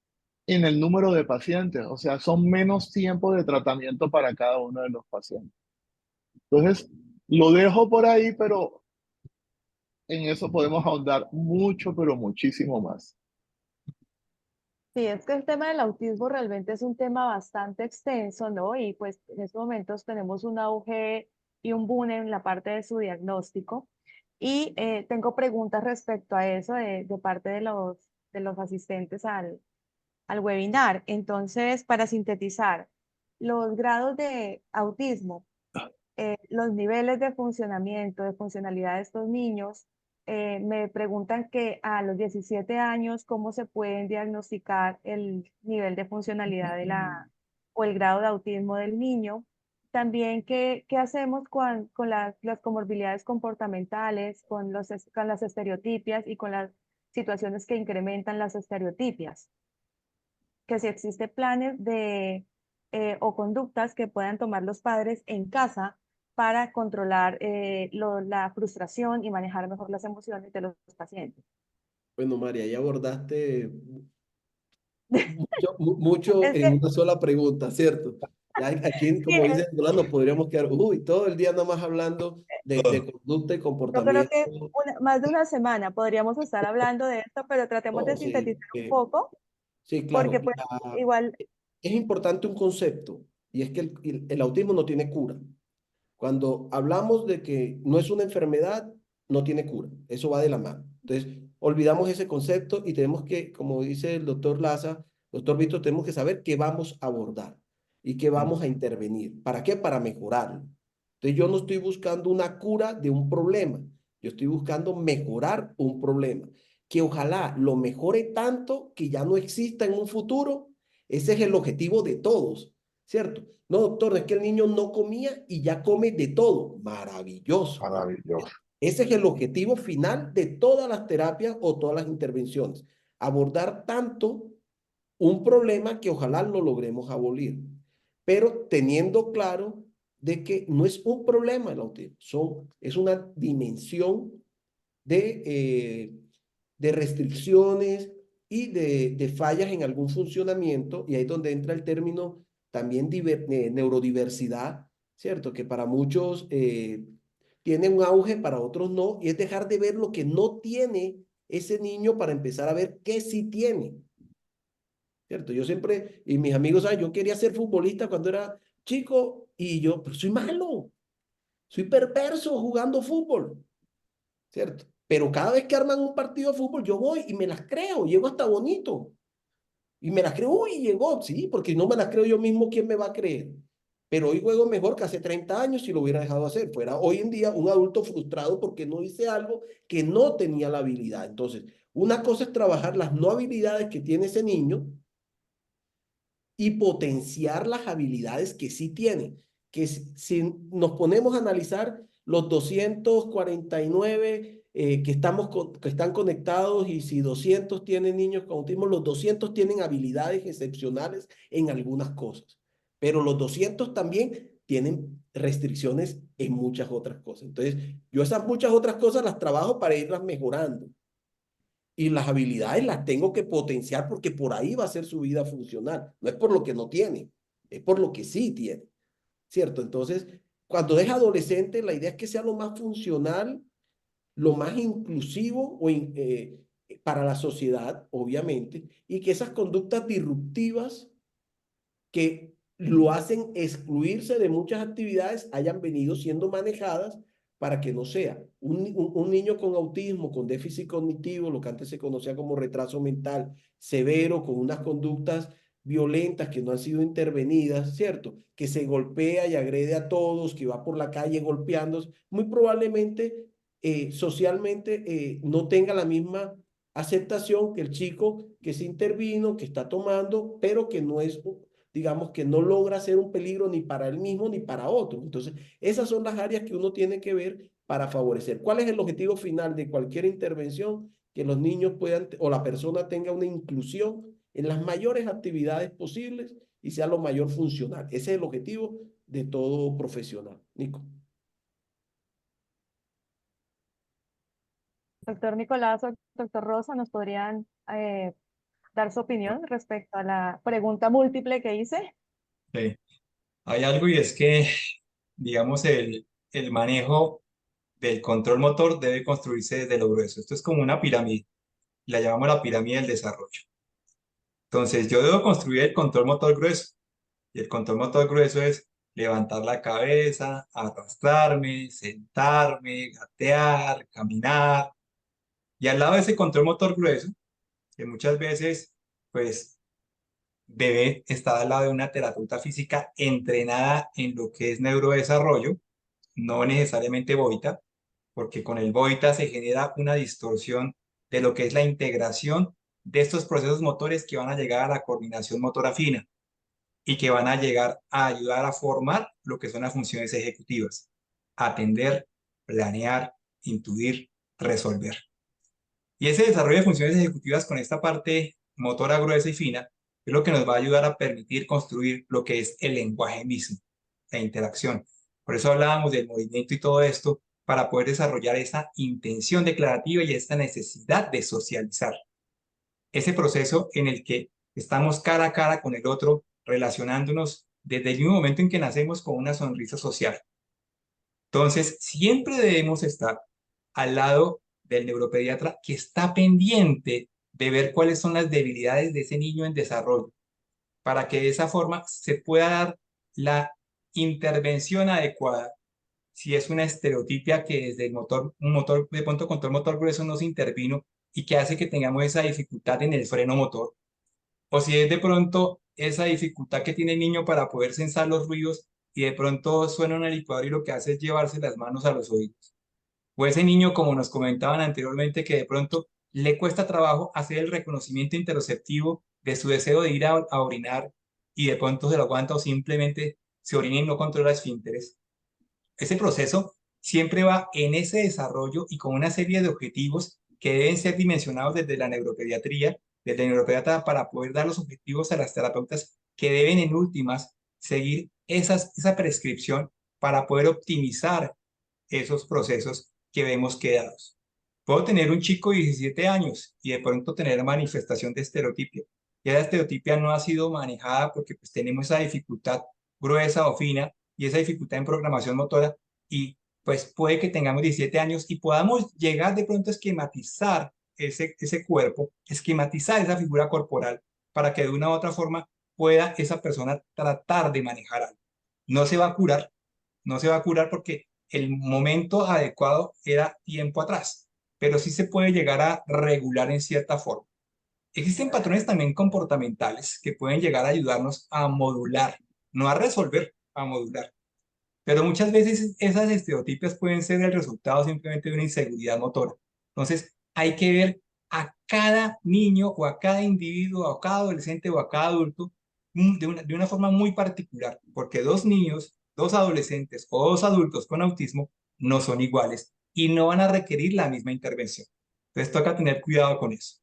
en el número de pacientes. O sea, son menos tiempo de tratamiento para cada uno de los pacientes. Entonces, lo dejo por ahí, pero en eso podemos ahondar mucho, pero muchísimo más. Sí, es que el tema del autismo realmente es un tema bastante extenso, ¿no? Y pues en estos momentos tenemos un auge y un boom en la parte de su diagnóstico. Y tengo preguntas respecto a eso de parte de los asistentes al webinar. Entonces, para sintetizar, los grados de autismo, los niveles de funcionamiento, de funcionalidad de estos niños, me preguntan que a los 17 años, ¿cómo se pueden diagnosticar el nivel de funcionalidad o el grado de autismo del niño? También, ¿qué hacemos con las comorbilidades comportamentales, con las estereotipias y con las situaciones que incrementan las estereotipias? Que si existe planes o conductas que puedan tomar los padres en casa para controlar la frustración y manejar mejor las emociones de los pacientes. Bueno, María, ya abordaste mucho Es en que una sola pregunta, ¿cierto? Ya aquí, sí, como dice Nicolás, nos podríamos quedar, todo el día nada más hablando de conducta y yo creo comportamiento. que más de una semana podríamos estar hablando de esto, pero tratemos No, de sí, sintetizar un poco, sí, claro. porque pues igual, Es importante un concepto, y es que el autismo no tiene cura. Cuando hablamos de que no es una enfermedad, no tiene cura. Eso va de la mano. Entonces, olvidamos ese concepto y tenemos que, como dice el doctor Laza, doctor Víctor, tenemos que saber qué vamos a abordar y qué vamos a intervenir. ¿Para qué? Para mejorarlo. Entonces, yo no estoy buscando una cura de un problema. Yo estoy buscando mejorar un problema. Que ojalá lo mejore tanto que ya no exista en un futuro. Ese es el objetivo de todos, ¿cierto? No, doctor, es que el niño no comía y ya come de todo. Maravilloso. Maravilloso. Ese es el objetivo final de todas las terapias o todas las intervenciones. Abordar tanto un problema que ojalá lo logremos abolir, pero teniendo claro de que no es un problema el autismo, es una dimensión de restricciones y de fallas en algún funcionamiento, y ahí es donde entra el término también neurodiversidad, ¿cierto? Que para muchos tiene un auge, para otros no, y es dejar de ver lo que no tiene ese niño para empezar a ver qué sí tiene, ¿cierto? Yo siempre, y mis amigos saben, yo quería ser futbolista cuando era chico, y yo, pero soy malo, soy perverso jugando fútbol, ¿cierto? Pero cada vez que arman un partido de fútbol, yo voy y me las creo, llego hasta bonito. Y me las creo, uy, llegó, sí, porque no me las creo yo mismo, ¿quién me va a creer? Pero hoy juego mejor que hace 30 años si lo hubiera dejado hacer. Fuera hoy en día un adulto frustrado porque no hice algo que no tenía la habilidad. Entonces, una cosa es trabajar las no habilidades que tiene ese niño y potenciar las habilidades que sí tiene. Que si nos ponemos a analizar los 249 que están conectados, y si 200 tienen niños con autismo, los 200 tienen habilidades excepcionales en algunas cosas, pero los 200 también tienen restricciones en muchas otras cosas. Entonces, yo esas muchas otras cosas las trabajo para irlas mejorando. Y las habilidades las tengo que potenciar porque por ahí va a ser su vida funcional. No es por lo que no tiene, es por lo que sí tiene, ¿cierto? Entonces, cuando es adolescente, la idea es que sea lo más funcional, lo más inclusivo para la sociedad, obviamente, y que esas conductas disruptivas que lo hacen excluirse de muchas actividades hayan venido siendo manejadas para que no sea un niño con autismo, con déficit cognitivo, lo que antes se conocía como retraso mental severo, con unas conductas violentas que no han sido intervenidas, ¿cierto? Que se golpea y agrede a todos, que va por la calle golpeándose, muy probablemente socialmente no tenga la misma aceptación que el chico que se intervino, que está tomando, pero que no es, digamos, que no logra ser un peligro ni para él mismo ni para otro. Entonces, esas son las áreas que uno tiene que ver para favorecer. ¿Cuál es el objetivo final de cualquier intervención? Que los niños puedan o la persona tenga una inclusión en las mayores actividades posibles y sea lo mayor funcional. Ese es el objetivo de todo profesional. Nico. Doctor Nicolás o doctor Rosa, ¿nos podrían dar su opinión respecto a la pregunta múltiple que hice? Sí. Hay algo y es que, digamos, el manejo del control motor debe construirse desde lo grueso. Esto es como una pirámide, la llamamos la pirámide del desarrollo. Entonces, yo debo construir el control motor grueso, y el control motor grueso es levantar la cabeza, arrastrarme, sentarme, gatear, caminar. Y al lado de ese control motor grueso, que muchas veces, pues, debe estar al lado de una terapeuta física entrenada en lo que es neurodesarrollo, no necesariamente Boita, porque con el Boita se genera una distorsión de lo que es la integración de estos procesos motores que van a llegar a la coordinación motora fina y que van a llegar a ayudar a formar lo que son las funciones ejecutivas: atender, planear, intuir, resolver. Y ese desarrollo de funciones ejecutivas con esta parte motora gruesa y fina es lo que nos va a ayudar a permitir construir lo que es el lenguaje mismo, la interacción. Por eso hablábamos del movimiento y todo esto, para poder desarrollar esa intención declarativa y esta necesidad de socializar. Ese proceso en el que estamos cara a cara con el otro, relacionándonos desde el mismo momento en que nacemos con una sonrisa social. Entonces, siempre debemos estar al lado del neuropediatra que está pendiente de ver cuáles son las debilidades de ese niño en desarrollo, para que de esa forma se pueda dar la intervención adecuada. Si es una estereotipia que desde un motor de pronto control motor grueso no se intervino y que hace que tengamos esa dificultad en el freno motor, o si es de pronto esa dificultad que tiene el niño para poder sensar los ruidos y de pronto suena una licuadora y lo que hace es llevarse las manos a los oídos. O ese niño, como nos comentaban anteriormente, que de pronto le cuesta trabajo hacer el reconocimiento interoceptivo de su deseo de ir a orinar y de pronto se lo aguanta o simplemente se orina y no controla esfínteres. Ese proceso siempre va en ese desarrollo y con una serie de objetivos que deben ser dimensionados desde la neuropediatría, desde el neuropediatra, para poder dar los objetivos a las terapeutas que deben en últimas seguir esa prescripción para poder optimizar esos procesos que vemos quedados. Puedo tener un chico de 17 años y de pronto tener manifestación de estereotipia. Y la estereotipia no ha sido manejada porque pues tenemos esa dificultad gruesa o fina y esa dificultad en programación motora, y pues puede que tengamos 17 años y podamos llegar de pronto a esquematizar ese cuerpo, esquematizar esa figura corporal para que de una u otra forma pueda esa persona tratar de manejar algo. No se va a curar, no se va a curar porque el momento adecuado era tiempo atrás, pero sí se puede llegar a regular en cierta forma. Existen patrones también comportamentales que pueden llegar a ayudarnos a modular, no a resolver, a modular. Pero muchas veces esas estereotipias pueden ser el resultado simplemente de una inseguridad motora. Entonces, hay que ver a cada niño o a cada individuo, o a cada adolescente o a cada adulto de una forma muy particular, porque dos niños, dos adolescentes o dos adultos con autismo no son iguales y no van a requerir la misma intervención. Entonces, toca tener cuidado con eso.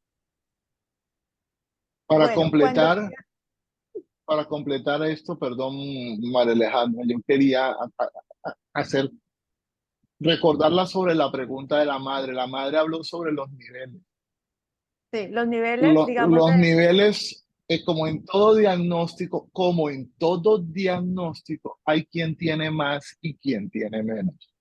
Para Bueno, cuando... completar esto, perdón, María Alejandra, yo quería hacer, recordarla sobre la pregunta de la madre. La madre habló sobre los niveles. Sí, los niveles, digamos, Los niveles, como en todo diagnóstico, hay quien tiene más y quien tiene menos.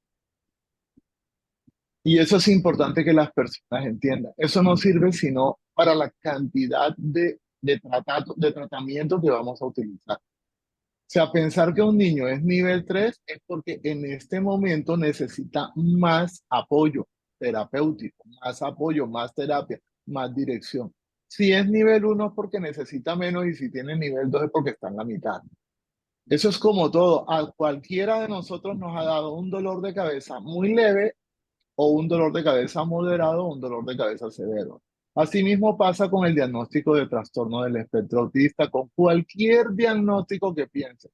Y eso es importante que las personas entiendan. Eso no sirve sino para la cantidad de tratamientos que vamos a utilizar. O sea, pensar que un niño es nivel 3 es porque en este momento necesita más apoyo terapéutico, más apoyo, más terapia, más dirección. Si es nivel 1 es porque necesita menos, y si tiene nivel 2 es porque está en la mitad. Eso es como todo. A cualquiera de nosotros nos ha dado un dolor de cabeza muy leve o un dolor de cabeza moderado o un dolor de cabeza severo. Asimismo pasa con el diagnóstico de trastorno del espectro autista, con cualquier diagnóstico que piense.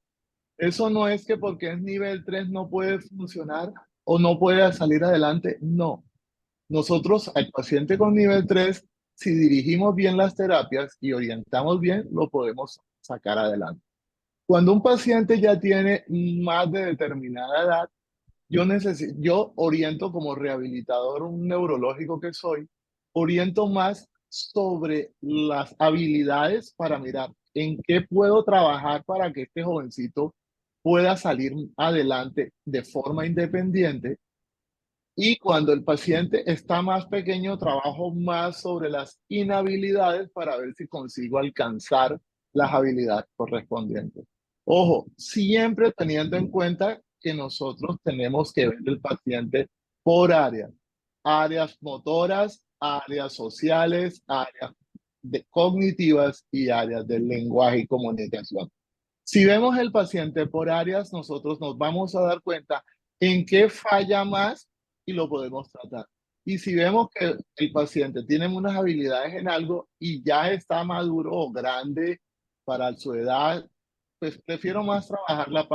Eso no es que porque es nivel 3 no puede funcionar o no puede salir adelante, no. Nosotros al paciente con nivel 3, si dirigimos bien las terapias y orientamos bien, lo podemos sacar adelante. Cuando un paciente ya tiene más de determinada edad, yo oriento como rehabilitador, un neurológico que soy, oriento más sobre las habilidades para mirar en qué puedo trabajar para que este jovencito pueda salir adelante de forma independiente. Y cuando el paciente está más pequeño, trabajo más sobre las inhabilidades para ver si consigo alcanzar las habilidades correspondientes. Ojo, siempre teniendo en cuenta que nosotros tenemos que ver el paciente por áreas, áreas motoras, áreas sociales, áreas cognitivas y áreas del lenguaje y comunicación. Si vemos el paciente por áreas, nosotros nos vamos a dar cuenta en qué falla más y lo podemos tratar. Y si vemos que el paciente tiene unas habilidades en algo y ya está maduro o grande para su edad, pues prefiero más trabajar la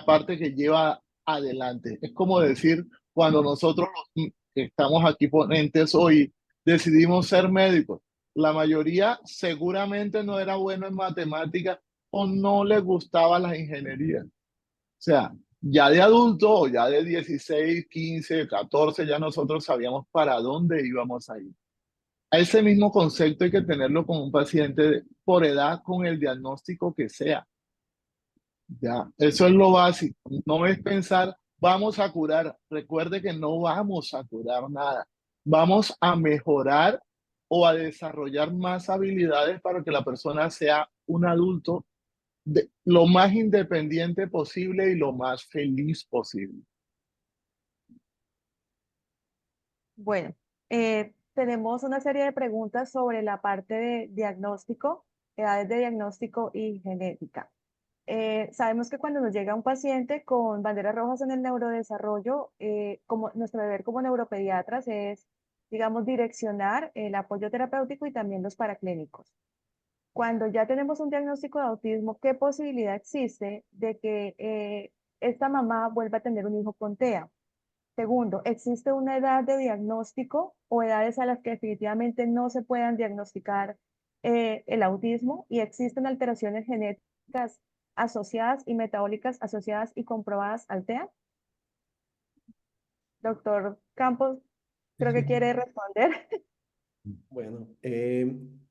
parte que lleva adelante. Es como decir, cuando nosotros que estamos aquí ponentes hoy decidimos ser médicos, la mayoría seguramente no era bueno en matemáticas o no le gustaba la ingeniería. O sea, ya de adulto o ya de 16, 15, 14, ya nosotros sabíamos para dónde íbamos a ir. A ese mismo concepto hay que tenerlo con un paciente por edad, con el diagnóstico que sea. Ya, eso es lo básico. No es pensar, vamos a curar. Recuerde que no vamos a curar nada. Vamos a mejorar o a desarrollar más habilidades para que la persona sea un adulto lo más independiente posible y lo más feliz posible. Bueno, tenemos una serie de preguntas sobre la parte de diagnóstico, edades de diagnóstico y genética. Sabemos que cuando nos llega un paciente con banderas rojas en el neurodesarrollo, como nuestro deber como neuropediatras es, digamos, direccionar el apoyo terapéutico y también los paraclínicos. Cuando ya tenemos un diagnóstico de autismo, ¿qué posibilidad existe de que esta mamá vuelva a tener un hijo con TEA? Segundo, ¿existe una edad de diagnóstico o edades a las que definitivamente no se puedan diagnosticar el autismo? ¿Y existen alteraciones genéticas asociadas y metabólicas asociadas y comprobadas al TEA? Doctor Campos, creo que quiere responder. Bueno,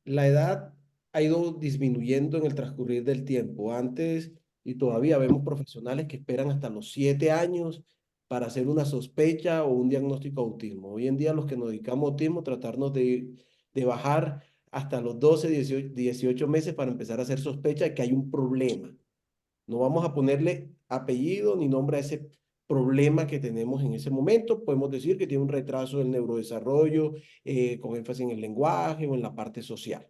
la edad ha ido disminuyendo en el transcurrir del tiempo. Antes, y todavía vemos profesionales que esperan hasta los 7 años para hacer una sospecha o un diagnóstico de autismo. Hoy en día los que nos dedicamos a autismo, tratarnos de bajar hasta los 12, 18 meses para empezar a hacer sospecha de que hay un problema. No vamos a ponerle apellido ni nombre a ese problema que tenemos en ese momento. Podemos decir que tiene un retraso del neurodesarrollo, con énfasis en el lenguaje o en la parte social.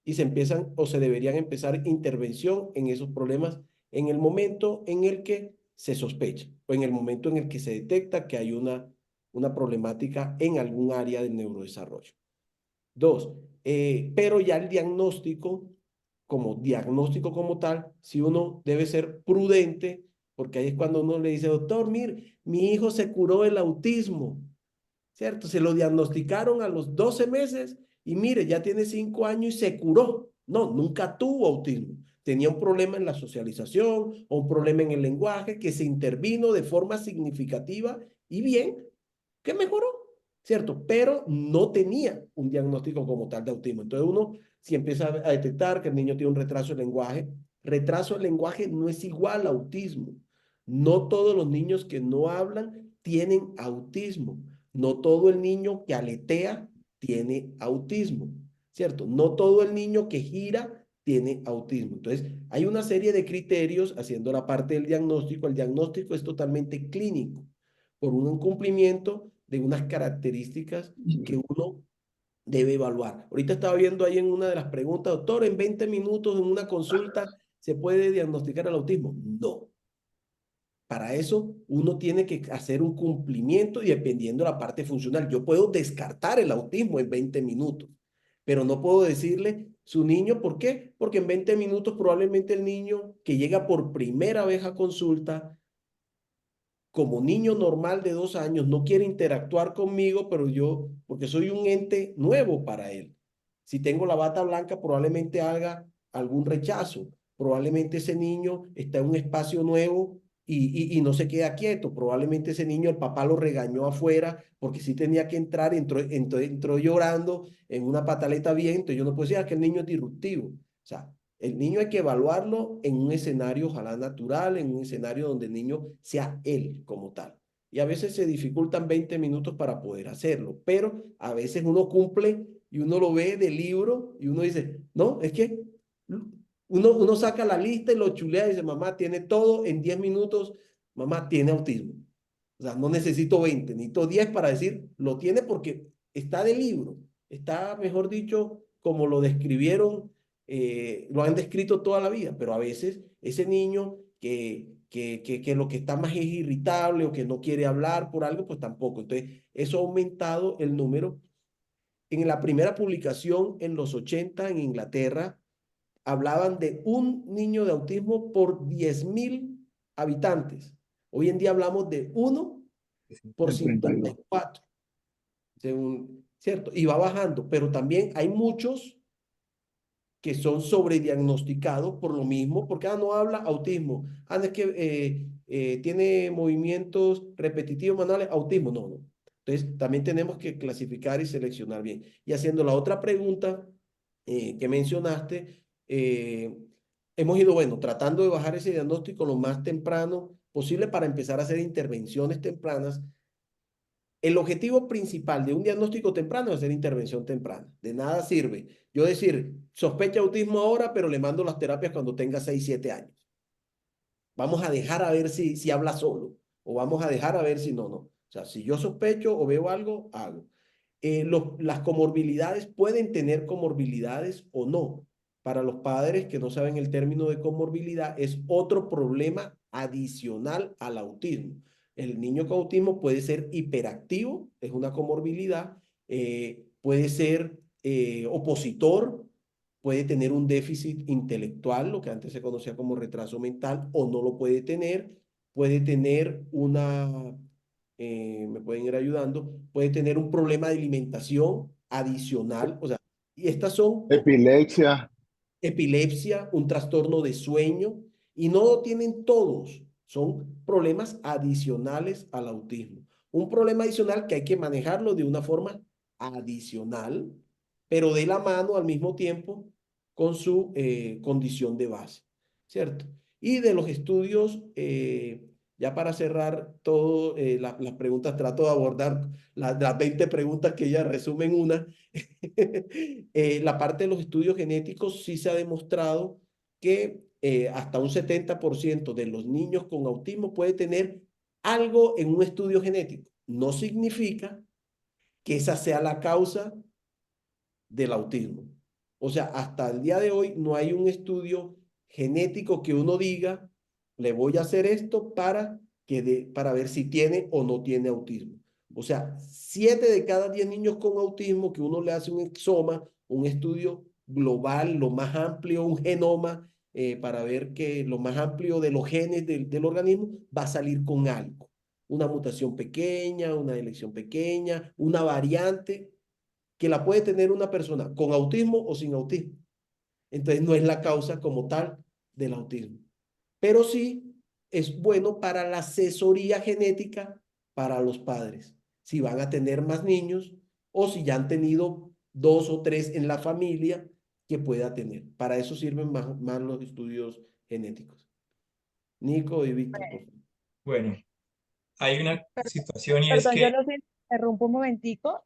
Y se empiezan o se deberían empezar intervención en esos problemas en el momento en el que se sospecha o en el momento en el que se detecta que hay una problemática en algún área del neurodesarrollo. Dos, pero ya el diagnóstico como tal, si uno debe ser prudente, porque ahí es cuando uno le dice, doctor, mire, mi hijo se curó del autismo, ¿cierto? Se lo diagnosticaron a los 12 meses y mire, ya tiene 5 años y se curó. No, nunca tuvo autismo. Tenía un problema en la socialización o un problema en el lenguaje que se intervino de forma significativa y bien, que mejoró, ¿cierto? Pero no tenía un diagnóstico como tal de autismo. Entonces uno, si empieza a detectar que el niño tiene un retraso del lenguaje no es igual a autismo. No todos los niños que no hablan tienen autismo. No todo el niño que aletea tiene autismo, ¿cierto? No todo el niño que gira tiene autismo. Entonces, hay una serie de criterios haciendo la parte del diagnóstico. El diagnóstico es totalmente clínico por un cumplimiento de unas características que uno debe evaluar. Ahorita estaba viendo ahí en una de las preguntas, doctor, en 20 minutos en una consulta se puede diagnosticar el autismo. No. Para eso uno tiene que hacer un cumplimiento y dependiendo de la parte funcional. Yo puedo descartar el autismo en 20 minutos, pero no puedo decirle su niño, ¿por qué? Porque en 20 minutos probablemente el niño que llega por primera vez a consulta, como niño normal de 2 años, no quiere interactuar conmigo, pero yo, porque soy un ente nuevo para él. Si tengo la bata blanca, probablemente haga algún rechazo. Probablemente ese niño está en un espacio nuevo y no se queda quieto. Probablemente ese niño, el papá lo regañó afuera porque sí tenía que entrar, entró llorando en una pataleta viento. Yo no puedo decir que el niño es disruptivo. O sea, el niño hay que evaluarlo en un escenario, ojalá natural, en un escenario donde el niño sea él como tal. Y a veces se dificultan 20 minutos para poder hacerlo, pero a veces uno cumple y uno lo ve del libro y uno dice, no, es que uno saca la lista y lo chulea y dice, mamá, tiene todo en 10 minutos, mamá, tiene autismo. O sea, no necesito 20, necesito 10 para decir, lo tiene porque está del libro, está, mejor dicho, como lo describieron, lo han descrito toda la vida, pero a veces ese niño que lo que está más es irritable o que no quiere hablar por algo, pues tampoco. Entonces, eso ha aumentado el número. En la primera publicación en los 80 en Inglaterra, hablaban de un niño de autismo por 10.000 habitantes. Hoy en día hablamos de uno por El 32. 54, según, ¿cierto? Y va bajando, pero también hay muchos que son sobrediagnosticados por lo mismo, porque no habla autismo, es que tiene movimientos repetitivos manuales, autismo, no, no. Entonces, también tenemos que clasificar y seleccionar bien. Y haciendo la otra pregunta que mencionaste, hemos ido, bueno, tratando de bajar ese diagnóstico lo más temprano posible para empezar a hacer intervenciones tempranas. El objetivo principal de un diagnóstico temprano es hacer intervención temprana. De nada sirve yo decir, sospecha autismo ahora, pero le mando las terapias cuando tenga 6, 7 años. Vamos a dejar a ver si habla solo o vamos a dejar a ver si no. O sea, si yo sospecho o veo algo, hago. Las comorbilidades pueden tener comorbilidades o no. Para los padres que no saben el término de comorbilidad, es otro problema adicional al autismo. El niño con autismo puede ser hiperactivo, es una comorbilidad, puede ser opositor, puede tener un déficit intelectual, lo que antes se conocía como retraso mental, o no lo puede tener una me pueden ir ayudando, puede tener un problema de alimentación adicional, o sea, y estas son Epilepsia. epilepsia, un trastorno de sueño, y no lo tienen todos, son problemas adicionales al autismo. Un problema adicional que hay que manejarlo de una forma adicional, pero de la mano al mismo tiempo con su condición de base, ¿cierto? Y de los estudios, ya para cerrar todo, las preguntas, trato de abordar las 20 preguntas que ya resumen una. La parte de los estudios genéticos sí se ha demostrado que hasta un 70% de los niños con autismo puede tener algo en un estudio genético. No significa que esa sea la causa del autismo. O sea, hasta el día de hoy no hay un estudio genético que uno diga, le voy a hacer esto para ver si tiene o no tiene autismo. O sea, 7 de cada 10 niños con autismo que uno le hace un exoma, un estudio global, lo más amplio, un genoma, para ver que lo más amplio de los genes del organismo va a salir con algo. Una mutación pequeña, una elección pequeña, una variante que la puede tener una persona con autismo o sin autismo. Entonces no es la causa como tal del autismo. Pero sí es bueno para la asesoría genética para los padres. Si van a tener más niños o si ya han tenido 2 o 3 en la familia que pueda tener. Para eso sirven más los estudios genéticos. Nico y Víctor, por favor. Bueno, hay una situación y es Perdón, yo que los interrumpo un momentico.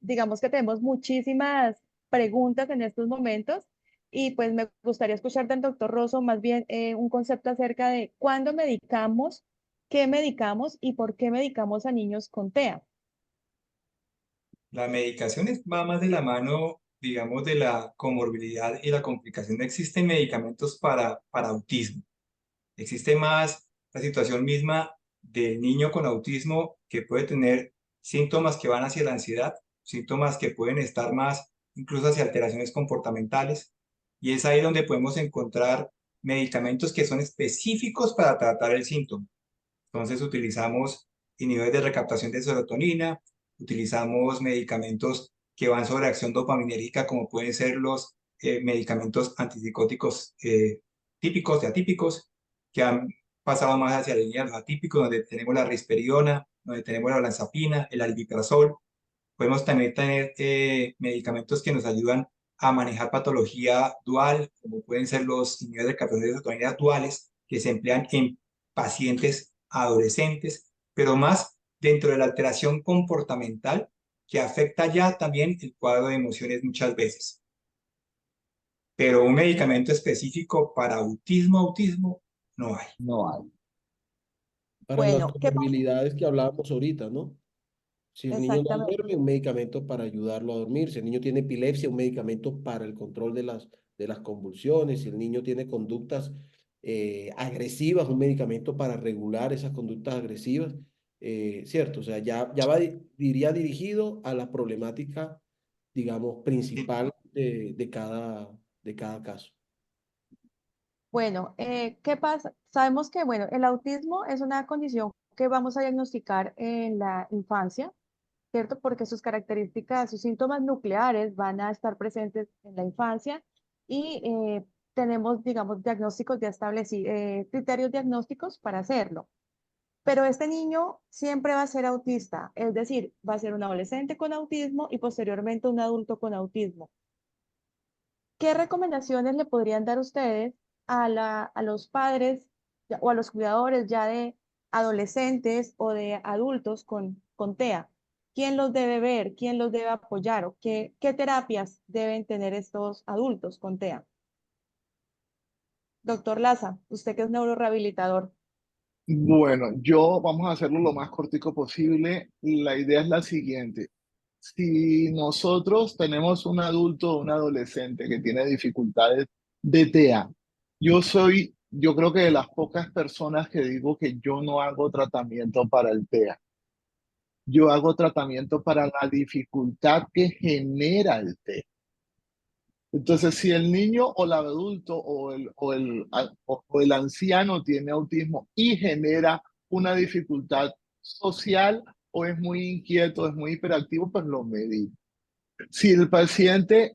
Digamos que tenemos muchísimas preguntas en estos momentos y pues me gustaría escuchar del doctor Rosso más bien un concepto acerca de cuándo medicamos, qué medicamos y por qué medicamos a niños con TEA. la medicación va más de la mano, digamos, de la comorbilidad y la complicación. No existen medicamentos para autismo. Existe más la situación misma del niño con autismo que puede tener síntomas que van hacia la ansiedad, síntomas que pueden estar más incluso hacia alteraciones comportamentales. Y es ahí donde podemos encontrar medicamentos que son específicos para tratar el síntoma. Entonces utilizamos inhibidores de recaptación de serotonina, utilizamos medicamentos que van sobre acción dopaminérgica, como pueden ser los medicamentos antipsicóticos típicos y atípicos, que han pasado más hacia la línea de los atípicos, donde tenemos la risperidona, donde tenemos la olanzapina, el albuterol. Podemos también tener medicamentos que nos ayudan a manejar patología dual, como pueden ser los inhibidores de captación de serotonina duales, que se emplean en pacientes adolescentes, pero más dentro de la alteración comportamental que afecta ya también el cuadro de emociones muchas veces. Pero un medicamento específico para autismo no hay. No hay. Para las Bueno, ¿qué pasa? comorbilidades que hablábamos ahorita, ¿no? Si el niño no Exactamente. duerme, un medicamento para ayudarlo a dormir. Si el niño tiene epilepsia, un medicamento para el control de las convulsiones. Si el niño tiene conductas agresivas, un medicamento para regular esas conductas agresivas. ¿Cierto? O sea, ya va, diría, dirigido a la problemática, digamos, principal de cada caso. Bueno, ¿qué pasa? Sabemos que, bueno, el autismo es una condición que vamos a diagnosticar en la infancia, ¿cierto? Porque sus características, sus síntomas nucleares van a estar presentes en la infancia y tenemos, digamos, diagnósticos ya establecidos, criterios diagnósticos para hacerlo. Pero este niño siempre va a ser autista, es decir, va a ser un adolescente con autismo y posteriormente un adulto con autismo. ¿Qué recomendaciones le podrían dar ustedes a los padres o a los cuidadores ya de adolescentes o de adultos con TEA? ¿Quién los debe ver? ¿Quién los debe apoyar? ¿O qué terapias deben tener estos adultos con TEA? Doctor Laza, usted que es neurorehabilitador. Bueno, vamos a hacerlo lo más cortico posible. La idea es la siguiente. Si nosotros tenemos un adulto o un adolescente que tiene dificultades de TEA, yo creo que de las pocas personas que digo que yo no hago tratamiento para el TEA, yo hago tratamiento para la dificultad que genera el TEA. Entonces, si el niño o el adulto o el anciano tiene autismo y genera una dificultad social o es muy inquieto, es muy hiperactivo, pues lo medimos. Si el paciente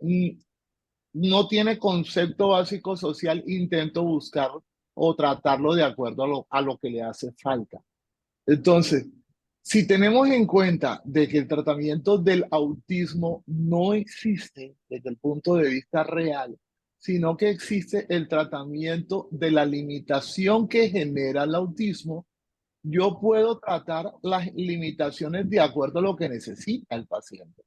no tiene concepto básico social, intento buscar o tratarlo de acuerdo a lo que le hace falta. Entonces, si tenemos en cuenta de que el tratamiento del autismo no existe desde el punto de vista real, sino que existe el tratamiento de la limitación que genera el autismo, yo puedo tratar las limitaciones de acuerdo a lo que necesita el paciente.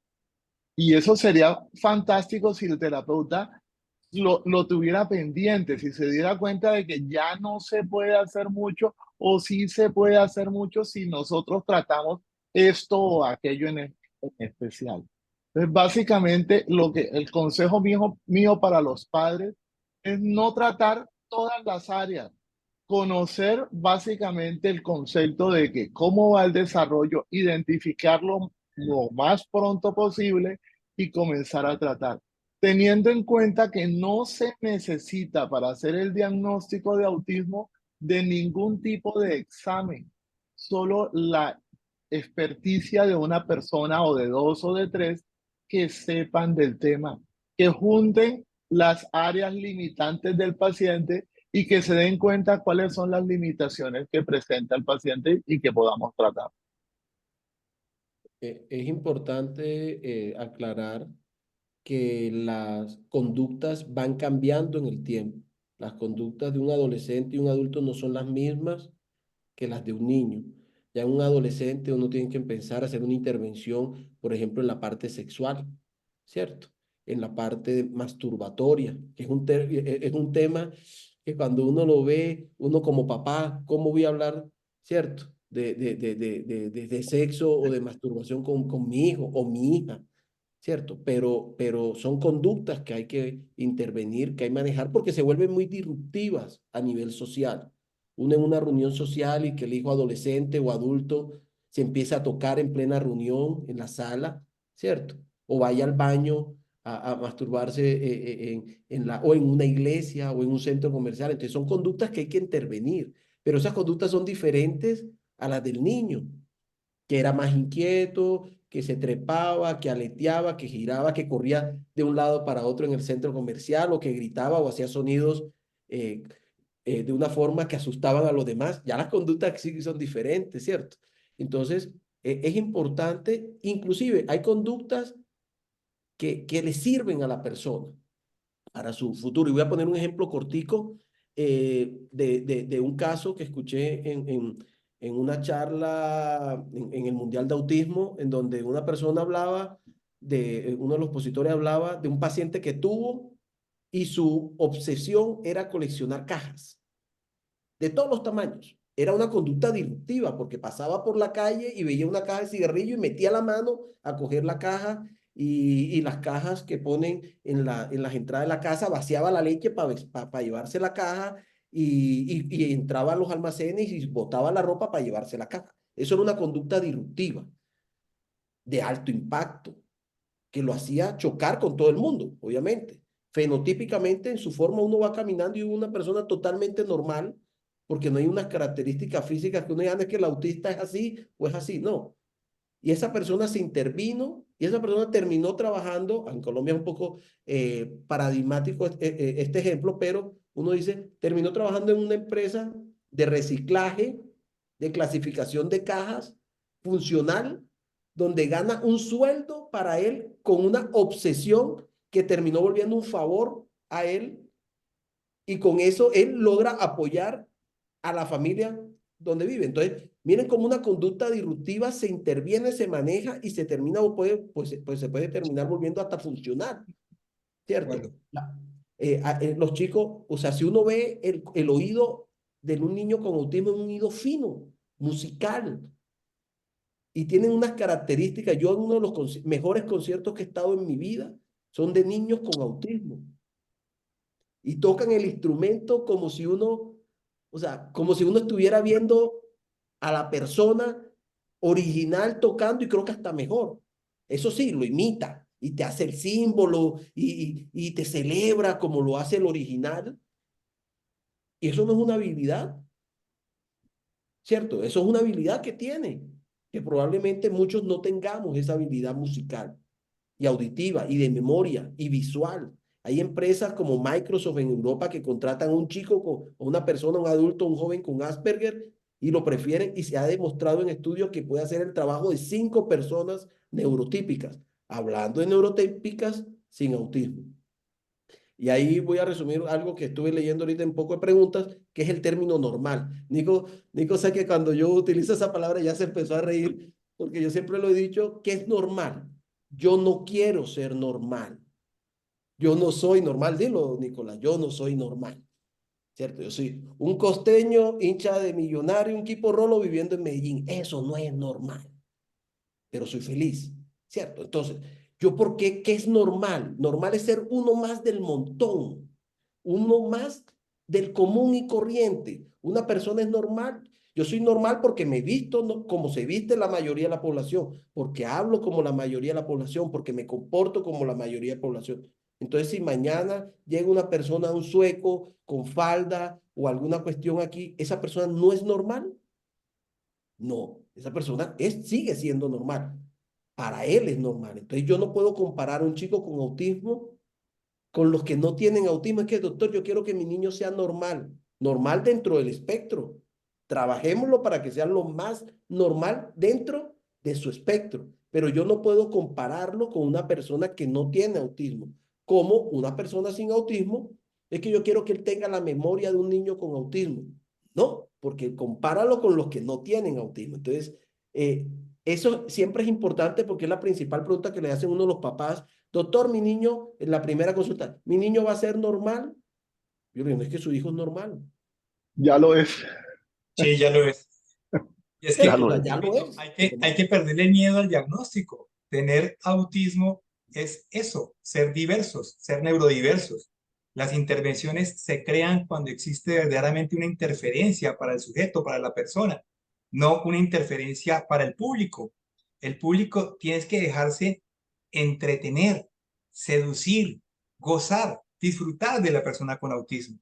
Y eso sería fantástico si el terapeuta lo tuviera pendiente, si se diera cuenta de que ya no se puede hacer mucho o sí se puede hacer mucho si nosotros tratamos esto o aquello en especial. Entonces, básicamente, el consejo mío para los padres es no tratar todas las áreas, conocer básicamente el concepto de que cómo va el desarrollo, identificarlo lo más pronto posible y comenzar a tratar, teniendo en cuenta que no se necesita para hacer el diagnóstico de autismo de ningún tipo de examen, solo la experticia de una persona o de dos o de tres que sepan del tema, que junten las áreas limitantes del paciente y que se den cuenta cuáles son las limitaciones que presenta el paciente y que podamos tratar. Es importante aclarar que las conductas van cambiando en el tiempo. Las conductas de un adolescente y un adulto no son las mismas que las de un niño. Ya en un adolescente uno tiene que empezar a hacer una intervención, por ejemplo, en la parte sexual, ¿cierto? En la parte masturbatoria, que es un tema que cuando uno lo ve, uno como papá, ¿cómo voy a hablar, ¿cierto? De sexo o de masturbación con mi hijo o mi hija, ¿cierto? Pero son conductas que hay que intervenir, que hay que manejar porque se vuelven muy disruptivas a nivel social. uno en una reunión social y que el hijo adolescente o adulto se empieza a tocar en plena reunión, en la sala, ¿cierto? O vaya al baño a masturbarse o en una iglesia o en un centro comercial. Entonces son conductas que hay que intervenir, pero esas conductas son diferentes a las del niño, que era más inquieto, que se trepaba, que aleteaba, que giraba, que corría de un lado para otro en el centro comercial o que gritaba o hacía sonidos eh, de una forma que asustaban a los demás. Ya las conductas sí son diferentes, ¿cierto? Entonces, es importante, inclusive hay conductas que le sirven a la persona para su futuro. Y voy a poner un ejemplo cortico de un caso que escuché en una charla en el Mundial de Autismo, en donde una persona hablaba uno de los expositores hablaba de un paciente que tuvo y su obsesión era coleccionar cajas de todos los tamaños. Era una conducta disruptiva porque pasaba por la calle y veía una caja de cigarrillo y metía la mano a coger la caja y las cajas que ponen en las entradas de la casa, vaciaba la leche para llevarse la caja y entraba a los almacenes y botaba la ropa para llevarse la caja. Eso era una conducta disruptiva de alto impacto que lo hacía chocar con todo el mundo, obviamente. Fenotípicamente, en su forma, uno va caminando y es una persona totalmente normal, porque no hay unas características físicas que uno diga, es que el autista es así o es así, no. Y esa persona se intervino y esa persona terminó trabajando, en Colombia es un poco paradigmático este ejemplo, pero uno dice, terminó trabajando en una empresa de reciclaje, de clasificación de cajas, funcional, donde gana un sueldo para él con una obsesión que terminó volviendo un favor a él y con eso él logra apoyar a la familia donde vive. Entonces, miren cómo una conducta disruptiva se interviene, se maneja y se termina o pues se puede terminar volviendo hasta funcional, ¿cierto? Bueno, Los chicos, o sea, si uno ve el oído de un niño con autismo, es un oído fino, musical, y tienen unas características. Yo en uno de los mejores conciertos que he estado en mi vida son de niños con autismo y tocan el instrumento como si uno, o sea, como si uno estuviera viendo a la persona original tocando y creo que hasta mejor. Eso sí, lo imita y te hace el símbolo y te celebra como lo hace el original. Y eso no es una habilidad, ¿cierto? Eso es una habilidad que tiene, que probablemente muchos no tengamos esa habilidad musical y auditiva y de memoria y visual. Hay empresas como Microsoft en Europa que contratan a un chico o una persona, un adulto, un joven con Asperger y lo prefieren y se ha demostrado en estudios que puede hacer el trabajo de 5 personas neurotípicas, hablando de neurotípicas sin autismo. Y ahí voy a resumir algo que estuve leyendo ahorita en poco de preguntas, que es el término normal. Nico sé que cuando yo utilizo esa palabra ya se empezó a reír, porque yo siempre lo he dicho, que es normal. Yo no quiero ser normal. Yo no soy normal. Dilo, Nicolás, yo no soy normal. ¿Cierto? Yo soy un costeño, hincha de Millonario, un equipo rolo viviendo en Medellín. Eso no es normal, pero soy feliz. ¿Cierto? Entonces, ¿por qué? ¿Qué es normal? Normal es ser uno más del montón, uno más del común y corriente. Una persona es normal. Yo soy normal porque me visto como se viste la mayoría de la población, porque hablo como la mayoría de la población, porque me comporto como la mayoría de la población. Entonces, si mañana llega una persona, un sueco, con falda o alguna cuestión aquí, ¿esa persona no es normal? No, esa persona sigue siendo normal. Para él es normal. Entonces, yo no puedo comparar a un chico con autismo con los que no tienen autismo. Es que, doctor, yo quiero que mi niño sea normal, normal dentro del espectro. Trabajémoslo para que sea lo más normal dentro de su espectro. Pero yo no puedo compararlo con una persona que no tiene autismo. Como una persona sin autismo, es que yo quiero que él tenga la memoria de un niño con autismo. No, porque compáralo con los que no tienen autismo. Entonces, eso siempre es importante porque es la principal pregunta que le hacen uno de los papás. Doctor, mi niño, en la primera consulta, ¿mi niño va a ser normal? Yo le digo, no es que su hijo es normal. Ya lo es, sí, ya lo es. Y es ya que, lo es. Ya lo repito, es. hay que perderle miedo al diagnóstico. Tener autismo es eso, ser diversos, ser neurodiversos. Las intervenciones se crean cuando existe verdaderamente una interferencia para el sujeto, para la persona, no una interferencia para el público. El público tienes que dejarse entretener, seducir, gozar, disfrutar de la persona con autismo.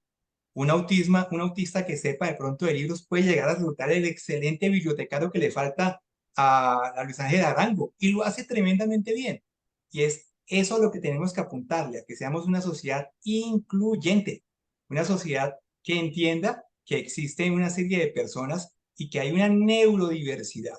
Un autista que sepa de pronto de libros puede llegar a resultar el excelente bibliotecario que le falta a Luis Ángel Arango y lo hace tremendamente bien. Y es eso lo que tenemos que apuntarle, a que seamos una sociedad incluyente, una sociedad que entienda que existe una serie de personas y que hay una neurodiversidad.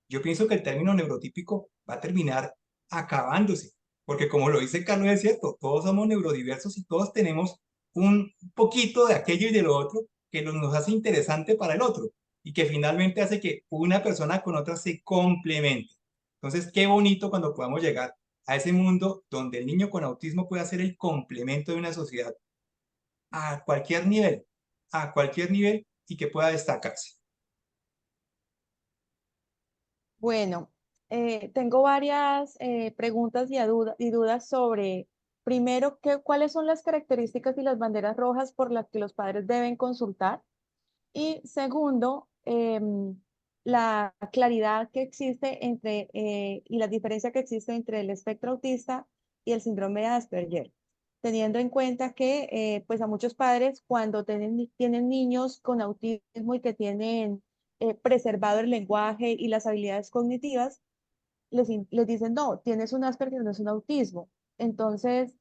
Yo pienso que el término neurotípico va a terminar acabándose, porque como lo dice Carlos, es cierto, todos somos neurodiversos y todos tenemos un poquito de aquello y de lo otro que nos hace interesante para el otro y que finalmente hace que una persona con otra se complemente. Entonces, qué bonito cuando podamos llegar a ese mundo donde el niño con autismo pueda ser el complemento de una sociedad a cualquier nivel y que pueda destacarse. Bueno, tengo varias preguntas y dudas sobre, primero, cuáles son las características y las banderas rojas por las que los padres deben consultar. Y segundo, la claridad que existe entre y la diferencia que existe entre el espectro autista y el síndrome de Asperger, teniendo en cuenta que pues a muchos padres cuando tienen niños con autismo y que tienen preservado el lenguaje y las habilidades cognitivas, les dicen, no, tienes un Asperger, no es un autismo. Entonces,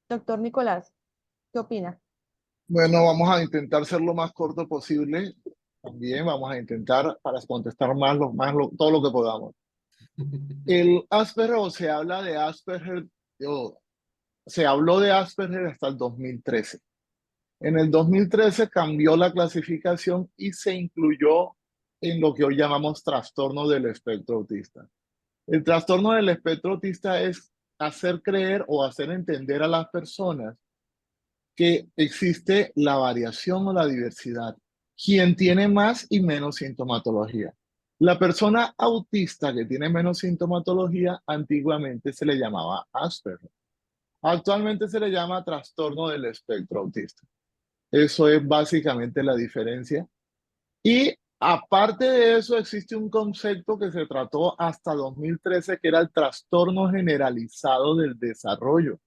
doctor Nicolás, ¿qué opina? Bueno, vamos a intentar ser lo más corto posible. También vamos a intentar para contestar todo lo que podamos. El Asperger, o se habla de Asperger, se habló de Asperger hasta el 2013. En el 2013 cambió la clasificación y se incluyó en lo que hoy llamamos trastorno del espectro autista. El trastorno del espectro autista es hacer creer o hacer entender a las personas que existe la variación o la diversidad, quien tiene más y menos sintomatología. La persona autista que tiene menos sintomatología antiguamente se le llamaba Asperger. Actualmente se le llama trastorno del espectro autista. Eso es básicamente la diferencia. Y aparte de eso, existe un concepto que se trató hasta 2013, que era el trastorno generalizado del desarrollo.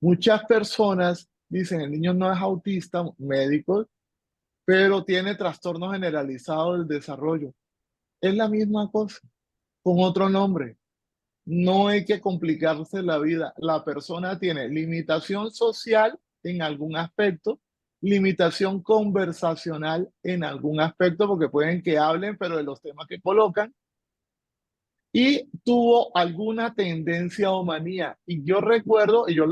Muchas personas dicen, el niño no es autista, médicos, pero tiene trastorno generalizado del desarrollo. Es la misma cosa, con otro nombre. No hay que complicarse la vida. La persona tiene limitación social en algún aspecto, limitación conversacional en algún aspecto, porque pueden que hablen, pero de los temas que colocan, y tuvo alguna tendencia o manía. Y yo le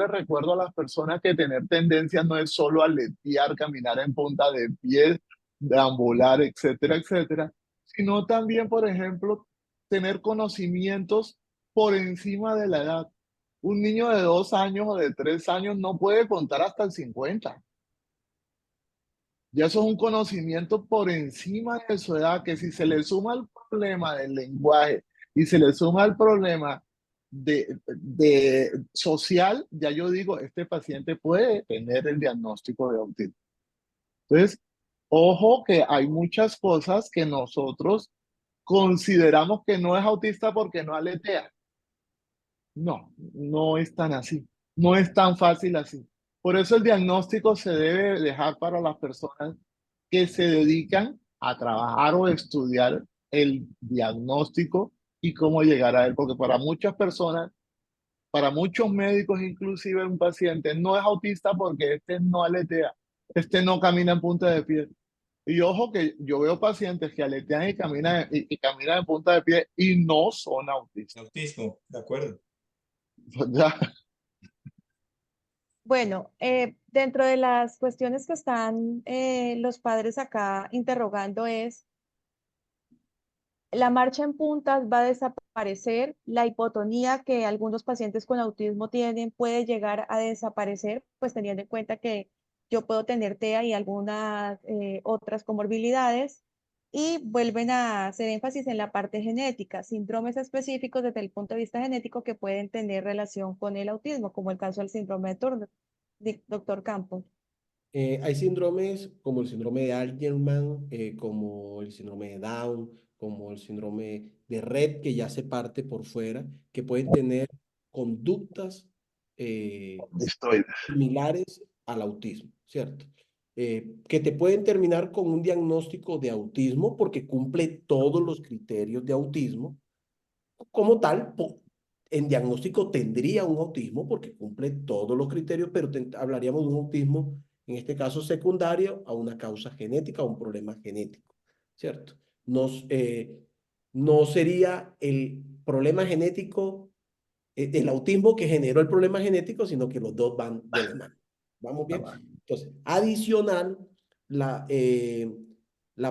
recuerdo a las personas que tener tendencias no es solo aletear, caminar en punta de pie, deambular, etcétera, etcétera, sino también, por ejemplo, tener conocimientos por encima de la edad. Un niño de 2 años o de 3 años no puede contar hasta el 50. Ya eso es un conocimiento por encima de su edad, que si se le suma el problema del lenguaje y se le suma el problema de social, ya yo digo, este paciente puede tener el diagnóstico de autismo. Entonces, ojo que hay muchas cosas que nosotros consideramos que no es autista porque no aletea. No, no es tan así. No es tan fácil así. Por eso el diagnóstico se debe dejar para las personas que se dedican a trabajar o estudiar el diagnóstico y cómo llegar a él. Porque para muchas personas, para muchos médicos, inclusive un paciente no es autista porque este no aletea, este no camina en punta de pie. Y ojo que yo veo pacientes que aletean y caminan en punta de pie y no son autistas. Autismo, de acuerdo. Ya. Bueno, dentro de las cuestiones que están los padres acá interrogando es, la marcha en puntas va a desaparecer, la hipotonía que algunos pacientes con autismo tienen puede llegar a desaparecer, pues teniendo en cuenta que yo puedo tener TEA y algunas otras comorbilidades, y vuelven a hacer énfasis en la parte genética, síndromes específicos desde el punto de vista genético que pueden tener relación con el autismo, como el caso del síndrome de Turner. Doctor Campo. Hay síndromes como el síndrome de Angelman, como el síndrome de Down, como el síndrome de Rett, que ya se parte por fuera, que pueden tener conductas Estoy. similares al autismo, ¿cierto? Que te pueden terminar con un diagnóstico de autismo porque cumple todos los criterios de autismo. Como tal, en diagnóstico tendría un autismo porque cumple todos los criterios, pero hablaríamos de un autismo, en este caso secundario, a una causa genética, a un problema genético, ¿cierto? No sería el problema genético, el autismo que generó el problema genético, sino que los dos van de la mano. ¿Vamos bien? Entonces, adicional, la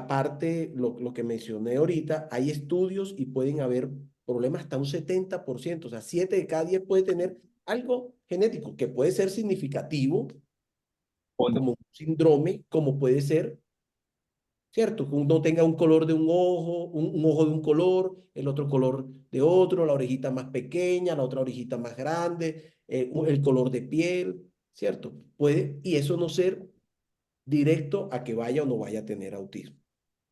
parte, lo que mencioné ahorita, hay estudios y pueden haber problemas hasta un 70%, o sea, 7 de cada 10 puede tener algo genético que puede ser significativo, como un síndrome, como puede ser, ¿cierto? Que uno tenga un color de un ojo, un ojo de un color, el otro color de otro, la orejita más pequeña, la otra orejita más grande, el color de piel, ¿cierto? Puede, y eso no ser directo a que vaya o no vaya a tener autismo,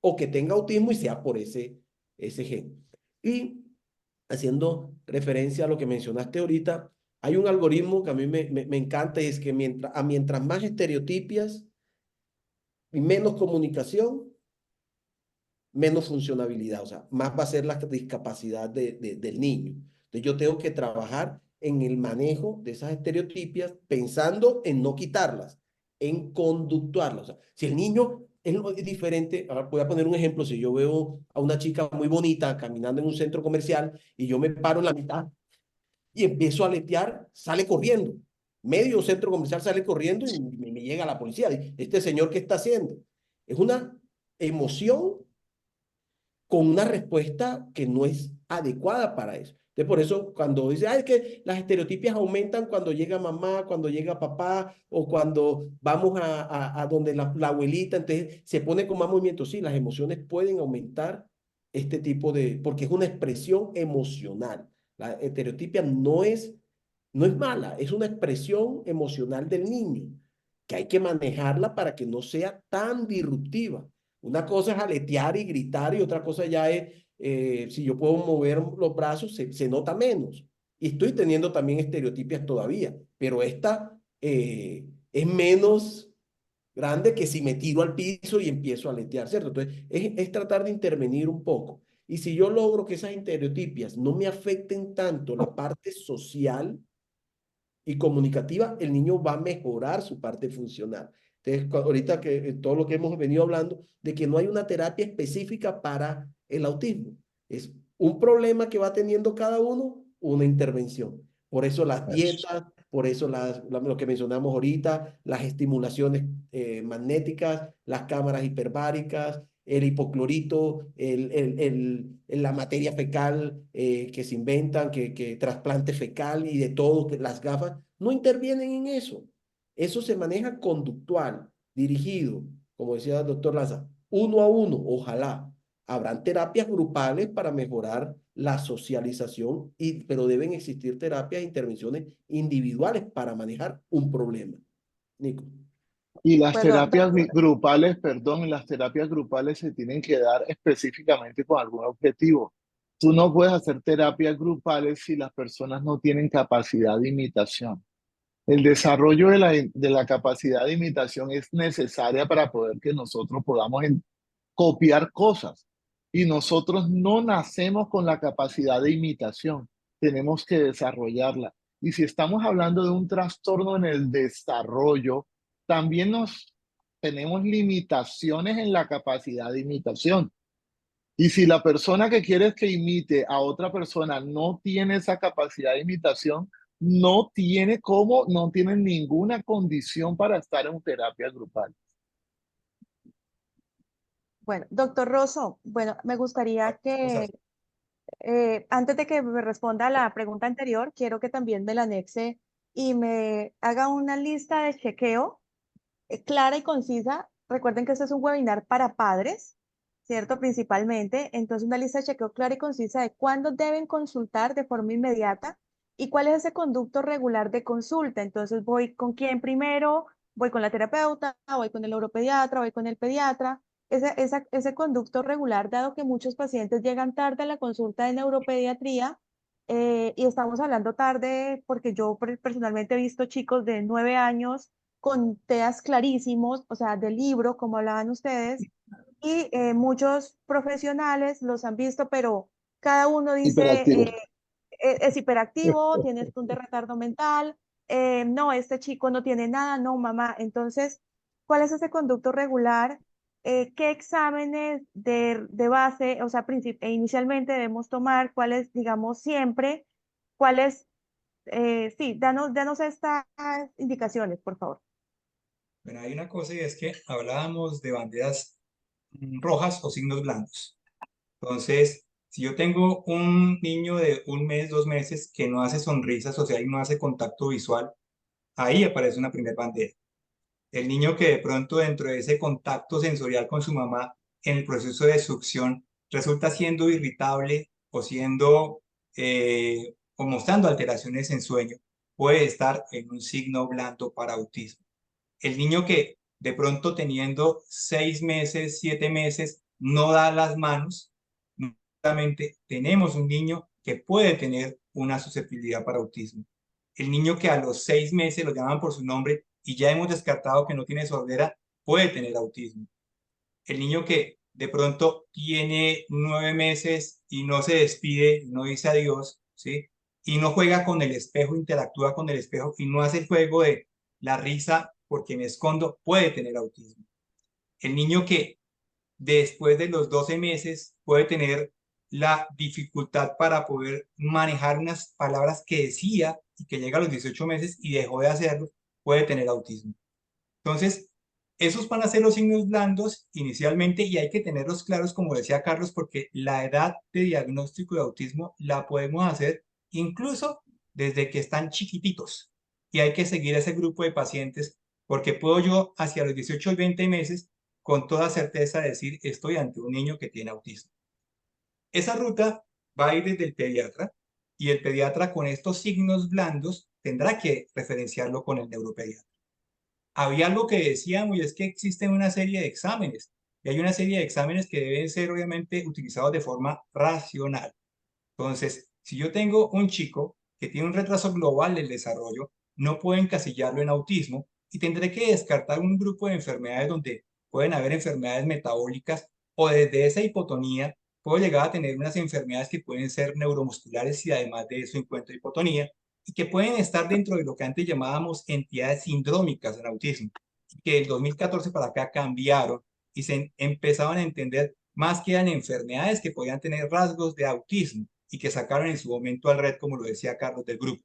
o que tenga autismo y sea por ese gen. Y haciendo referencia a lo que mencionaste ahorita, hay un algoritmo que a mí me encanta y es que mientras más estereotipias y menos comunicación, menos funcionabilidad, o sea, más va a ser la discapacidad del niño. Entonces yo tengo que trabajar en el manejo de esas estereotipias pensando en no quitarlas, en conductuarlas. O sea, si el niño es diferente, ahora voy a poner un ejemplo, si yo veo a una chica muy bonita caminando en un centro comercial y yo me paro en la mitad y empiezo a aletear, sale corriendo. Medio centro comercial sale corriendo y me llega la policía. Este señor, ¿qué está haciendo? Es una emoción con una respuesta que no es adecuada para eso. Entonces, por eso cuando dice, es que las estereotipias aumentan cuando llega mamá, cuando llega papá, o cuando vamos a donde la abuelita, entonces se pone con más movimiento. Sí, las emociones pueden aumentar este tipo de, porque es una expresión emocional. La estereotipia no es mala, es una expresión emocional del niño, que hay que manejarla para que no sea tan disruptiva. Una cosa es aletear y gritar y otra cosa ya es, si yo puedo mover los brazos, se nota menos. Y estoy teniendo también estereotipias todavía, pero esta es menos grande que si me tiro al piso y empiezo a aletear, ¿cierto? Entonces, es tratar de intervenir un poco. Y si yo logro que esas estereotipias no me afecten tanto la parte social y comunicativa, el niño va a mejorar su parte funcional. Entonces, ahorita que todo lo que hemos venido hablando, de que no hay una terapia específica para el autismo. Es un problema que va teniendo cada uno, una intervención. Por eso las dietas, por eso lo que mencionamos ahorita, las estimulaciones magnéticas, las cámaras hiperbáricas, el hipoclorito, la materia fecal que se inventan, que trasplante fecal y de todo, que las gafas, no intervienen en eso. Eso se maneja conductual, dirigido, como decía el doctor Laza, uno a uno, ojalá. Habrán terapias grupales para mejorar la socialización, pero deben existir terapias e intervenciones individuales para manejar un problema. Nico. Y las Bueno, terapias grupales, perdón, las terapias grupales se tienen que dar específicamente con algún objetivo. Tú no puedes hacer terapias grupales si las personas no tienen capacidad de imitación. El desarrollo de la capacidad de imitación es necesaria para poder que nosotros podamos copiar cosas. Y nosotros no nacemos con la capacidad de imitación, tenemos que desarrollarla. Y si estamos hablando de un trastorno en el desarrollo, también tenemos limitaciones en la capacidad de imitación. Y si la persona que quieres que imite a otra persona no tiene esa capacidad de imitación, no tiene ninguna condición para estar en terapia grupal. bueno, doctor Rosso, bueno, me gustaría que antes de que me responda a la pregunta anterior, quiero que también me la anexe y me haga una lista de chequeo clara y concisa. Recuerden que este es un webinar para padres, ¿cierto? Principalmente. Entonces, una lista de chequeo clara y concisa de cuándo deben consultar de forma inmediata ¿Y cuál es ese conducto regular de consulta? Entonces, ¿voy con quién primero? ¿Voy con la terapeuta? ¿Voy con el neuropediatra? ¿Voy con el pediatra? Ese conducto regular, dado que muchos pacientes llegan tarde a la consulta de neuropediatría, y estamos hablando tarde porque yo personalmente he visto chicos de 9 años con TEAs clarísimos, o sea, de libro, como hablaban ustedes, y muchos profesionales los han visto, pero cada uno dice, Hiperactivo. es hiperactivo, tienes un de retardo mental, no, este chico no tiene nada, no, mamá. Entonces, ¿cuál es ese conducto regular? ¿Qué exámenes de base, o sea, inicialmente debemos tomar? ¿Cuáles, digamos, siempre? ¿Cuáles? Sí, danos estas indicaciones, por favor. Bueno, hay una cosa y es que hablábamos de banderas rojas o signos blancos. Entonces, si yo tengo un niño de 1 mes, 2 meses que no hace sonrisas, o sea, y no hace contacto visual, ahí aparece una primera bandera. El niño que de pronto dentro de ese contacto sensorial con su mamá en el proceso de succión resulta siendo irritable o siendo o mostrando alteraciones en sueño, puede estar en un signo blanco para autismo. El niño que de pronto teniendo 6 meses, 7 meses, no da las manos, solamente tenemos un niño que puede tener una susceptibilidad para autismo. El niño que a los 6 meses lo llaman por su nombre y ya hemos descartado que no tiene sordera, puede tener autismo. El niño que de pronto tiene 9 meses y no se despide, no dice adiós, ¿sí? Y no juega con el espejo, interactúa con el espejo y no hace el juego de la risa porque me escondo, puede tener autismo. El niño que después de los 12 meses puede tener la dificultad para poder manejar unas palabras que decía y que llega a los 18 meses y dejó de hacerlo, puede tener autismo. Entonces, esos van a ser los signos blandos inicialmente y hay que tenerlos claros, como decía Carlos, porque la edad de diagnóstico de autismo la podemos hacer incluso desde que están chiquititos. Y hay que seguir ese grupo de pacientes porque puedo yo hacia los 18 y 20 meses con toda certeza decir estoy ante un niño que tiene autismo. Esa ruta va a ir desde el pediatra y el pediatra con estos signos blandos tendrá que referenciarlo con el neuropediatra. Había algo que decíamos y es que existen una serie de exámenes y hay una serie de exámenes que deben ser obviamente utilizados de forma racional. Entonces, si yo tengo un chico que tiene un retraso global del desarrollo, no puedo encasillarlo en autismo y tendré que descartar un grupo de enfermedades donde pueden haber enfermedades metabólicas o desde esa hipotonía puedo llegar a tener unas enfermedades que pueden ser neuromusculares y además de eso encuentro hipotonía y que pueden estar dentro de lo que antes llamábamos entidades sindrómicas en autismo, que del 2014 para acá cambiaron y se empezaban a entender más que eran enfermedades que podían tener rasgos de autismo y que sacaron en su momento al red, como lo decía Carlos, del grupo.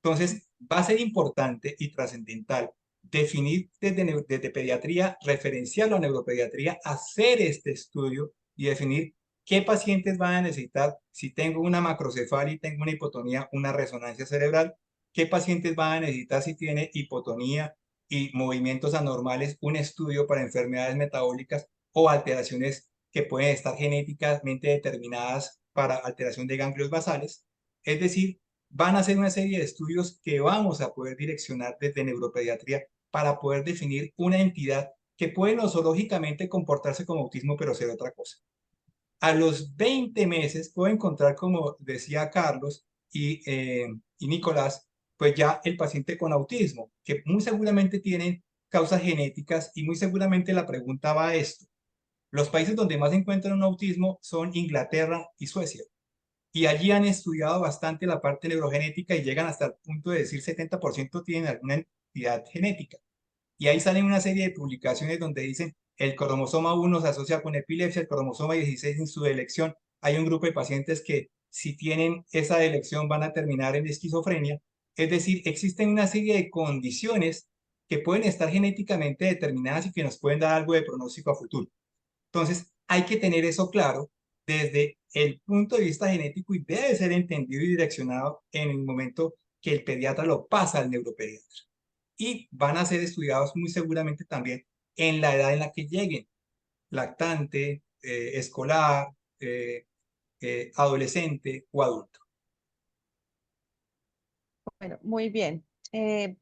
Entonces, va a ser importante y trascendental definir desde pediatría, referenciarlo a neuropediatría, hacer este estudio y definir qué pacientes van a necesitar, si tengo una macrocefalia y tengo una hipotonía, una resonancia cerebral, qué pacientes van a necesitar si tiene hipotonía y movimientos anormales, un estudio para enfermedades metabólicas o alteraciones que pueden estar genéticamente determinadas para alteración de ganglios basales. Es decir, van a hacer una serie de estudios que vamos a poder direccionar desde neuropediatría para poder definir una entidad que puede nosológicamente comportarse como autismo, pero ser otra cosa. A los 20 meses puedo encontrar, como decía Carlos y Nicolás, pues ya el paciente con autismo, que muy seguramente tienen causas genéticas y muy seguramente la pregunta va a esto. Los países donde más se encuentran un autismo son Inglaterra y Suecia. Y allí han estudiado bastante la parte neurogenética y llegan hasta el punto de decir 70% tienen alguna entidad genética. Y ahí salen una serie de publicaciones donde dicen el cromosoma 1 se asocia con epilepsia, el cromosoma 16 en su delección. Hay un grupo de pacientes que si tienen esa delección van a terminar en esquizofrenia. Es decir, existen una serie de condiciones que pueden estar genéticamente determinadas y que nos pueden dar algo de pronóstico a futuro. Entonces, hay que tener eso claro desde el punto de vista genético y debe ser entendido y direccionado en el momento que el pediatra lo pasa al neuropediatra. Y van a ser estudiados muy seguramente también en la edad en la que lleguen, lactante, escolar, adolescente o adulto. Bueno, muy bien.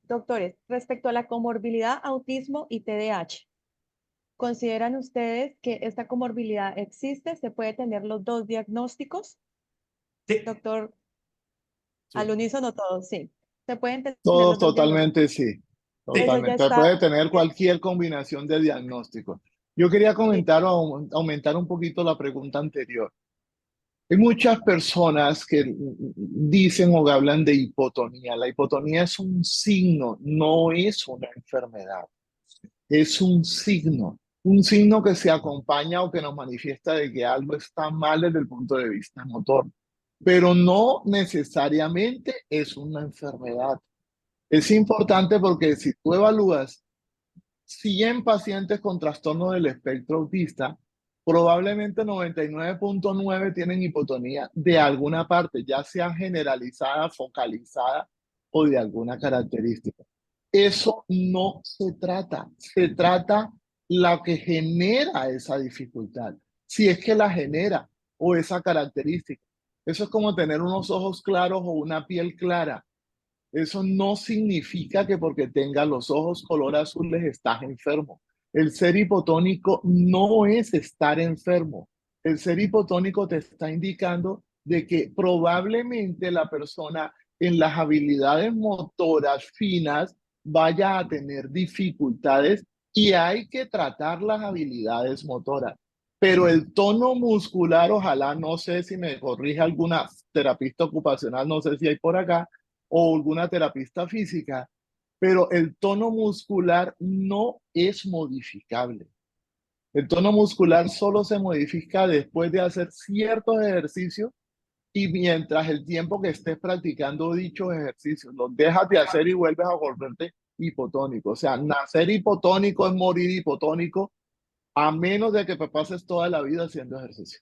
Doctores, respecto a la comorbilidad autismo y TDAH, ¿consideran ustedes que esta comorbilidad existe? ¿Se puede tener los dos diagnósticos? Sí, Doctor, al Sí. unísono todos, sí. Se pueden tener Todos los dos diagnósticos. totalmente sí, sí. Eso ya totalmente. Se está. puede tener cualquier combinación de diagnósticos. Yo quería Sí. comentar o aumentar un poquito la pregunta anterior. Hay muchas personas que dicen o hablan de hipotonía. La hipotonía es un signo, no es una enfermedad. Es un signo que se acompaña o que nos manifiesta de que algo está mal desde el punto de vista motor, pero no necesariamente es una enfermedad. Es importante porque si tú evalúas 100 pacientes con trastorno del espectro autista, probablemente 99.9 tienen hipotonía de alguna parte, ya sea generalizada, focalizada o de alguna característica. Eso no se trata la que genera esa dificultad, si es que la genera o esa característica. Eso es como tener unos ojos claros o una piel clara. Eso no significa que porque tengas los ojos color azules estás enfermo. El ser hipotónico no es estar enfermo. El ser hipotónico te está indicando de que probablemente la persona en las habilidades motoras finas vaya a tener dificultades y hay que tratar las habilidades motoras. Pero el tono muscular, ojalá, no sé si me corrige alguna terapista ocupacional, no sé si hay por acá, o alguna terapista física, pero el tono muscular no es modificable. El tono muscular solo se modifica después de hacer ciertos ejercicios y mientras el tiempo que estés practicando dichos ejercicios, los dejas de hacer y vuelves a volverte hipotónico. O sea, nacer hipotónico es morir hipotónico a menos de que te pases toda la vida haciendo ejercicio.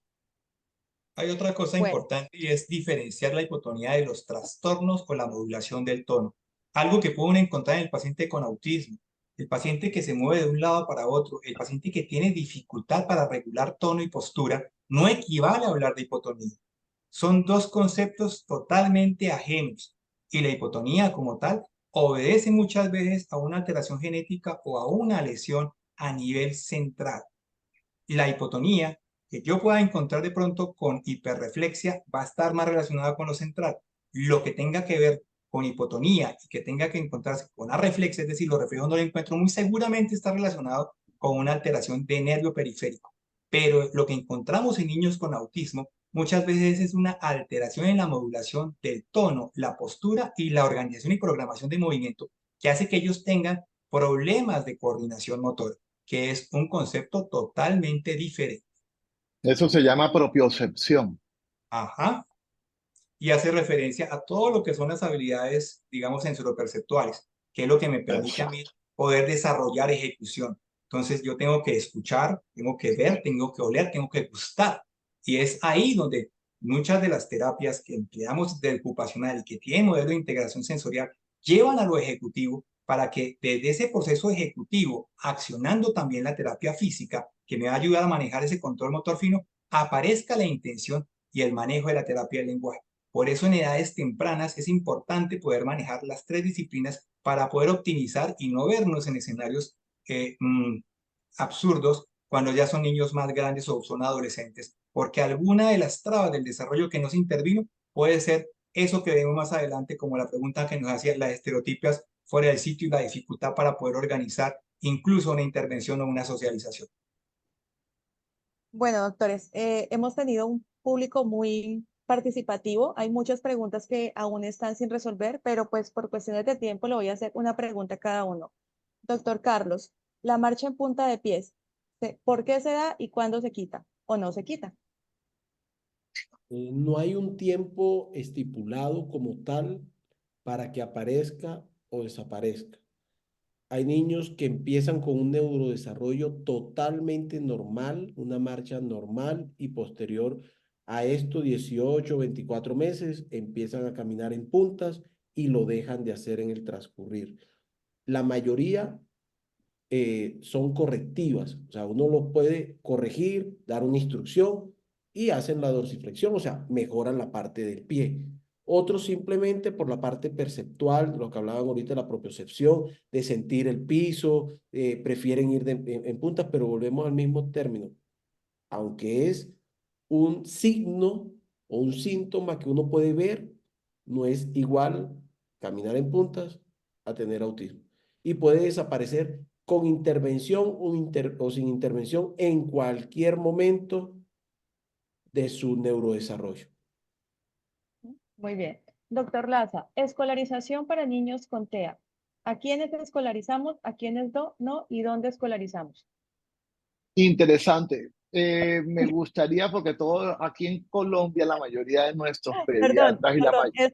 Hay otra cosa Bueno, importante y es diferenciar la hipotonía de los trastornos o la modulación del tono. Algo que pueden encontrar en el paciente con autismo, el paciente que se mueve de un lado para otro, el paciente que tiene dificultad para regular tono y postura, no equivale a hablar de hipotonía. Son dos conceptos totalmente ajenos y la hipotonía como tal obedece muchas veces a una alteración genética o a una lesión a nivel central. La hipotonía que yo pueda encontrar de pronto con hiperreflexia va a estar más relacionada con lo central. Lo que tenga que ver con hipotonía y que tenga que encontrarse con arreflexia, es decir, los reflejos no lo encuentro, muy seguramente está relacionado con una alteración de nervio periférico. Pero lo que encontramos en niños con autismo muchas veces es una alteración en la modulación del tono, la postura y la organización y programación de movimiento que hace que ellos tengan problemas de coordinación motora, que es un concepto totalmente diferente. Eso se llama propiocepción. Ajá. Y hace referencia a todo lo que son las habilidades, digamos, sensoroperceptuales, que es lo que me permite a mí Exacto. poder desarrollar ejecución. Entonces yo tengo que escuchar, tengo que ver, tengo que oler, tengo que gustar. Y es ahí donde muchas de las terapias que empleamos del ocupacional y que tienen modelo de integración sensorial llevan a lo ejecutivo para que desde ese proceso ejecutivo, accionando también la terapia física, que me va a ayudar a manejar ese control motor fino, aparezca la intención y el manejo de la terapia del lenguaje. Por eso en edades tempranas es importante poder manejar las tres disciplinas para poder optimizar y no vernos en escenarios eh, mmm, absurdos cuando ya son niños más grandes o son adolescentes, porque alguna de las trabas del desarrollo que no se intervino puede ser eso que vemos más adelante, como la pregunta que nos hacía, las estereotipias fuera del sitio y la dificultad para poder organizar incluso una intervención o una socialización. bueno, doctores, hemos tenido un público muy participativo. Hay muchas preguntas que aún están sin resolver, pero pues por cuestiones de tiempo le voy a hacer una pregunta a cada uno. Doctor Carlos, la marcha en punta de pies, ¿por qué se da y cuándo se quita o no se quita? No hay un tiempo estipulado como tal para que aparezca o desaparezca. Hay niños que empiezan con un neurodesarrollo totalmente normal, una marcha normal y posterior a esto, 18, 24 meses, empiezan a caminar en puntas y lo dejan de hacer en el transcurrir. La mayoría son correctivas, o sea, uno los puede corregir, dar una instrucción y hacen la dorsiflexión, o sea, mejoran la parte del pie. Otros simplemente por la parte perceptual, lo que hablaban ahorita de la propiocepción, de sentir el piso, prefieren ir en puntas, pero volvemos al mismo término. Aunque es un signo o un síntoma que uno puede ver, no es igual caminar en puntas a tener autismo. Y puede desaparecer con intervención o sin intervención en cualquier momento de su neurodesarrollo. Muy bien. Doctor Laza, escolarización para niños con TEA. ¿A quiénes escolarizamos? ¿A quiénes no? ¿Y dónde escolarizamos? Interesante. Me gustaría, porque todo aquí en Colombia, la mayoría de nuestros Perdón, pediatras y la perdón, mayoría...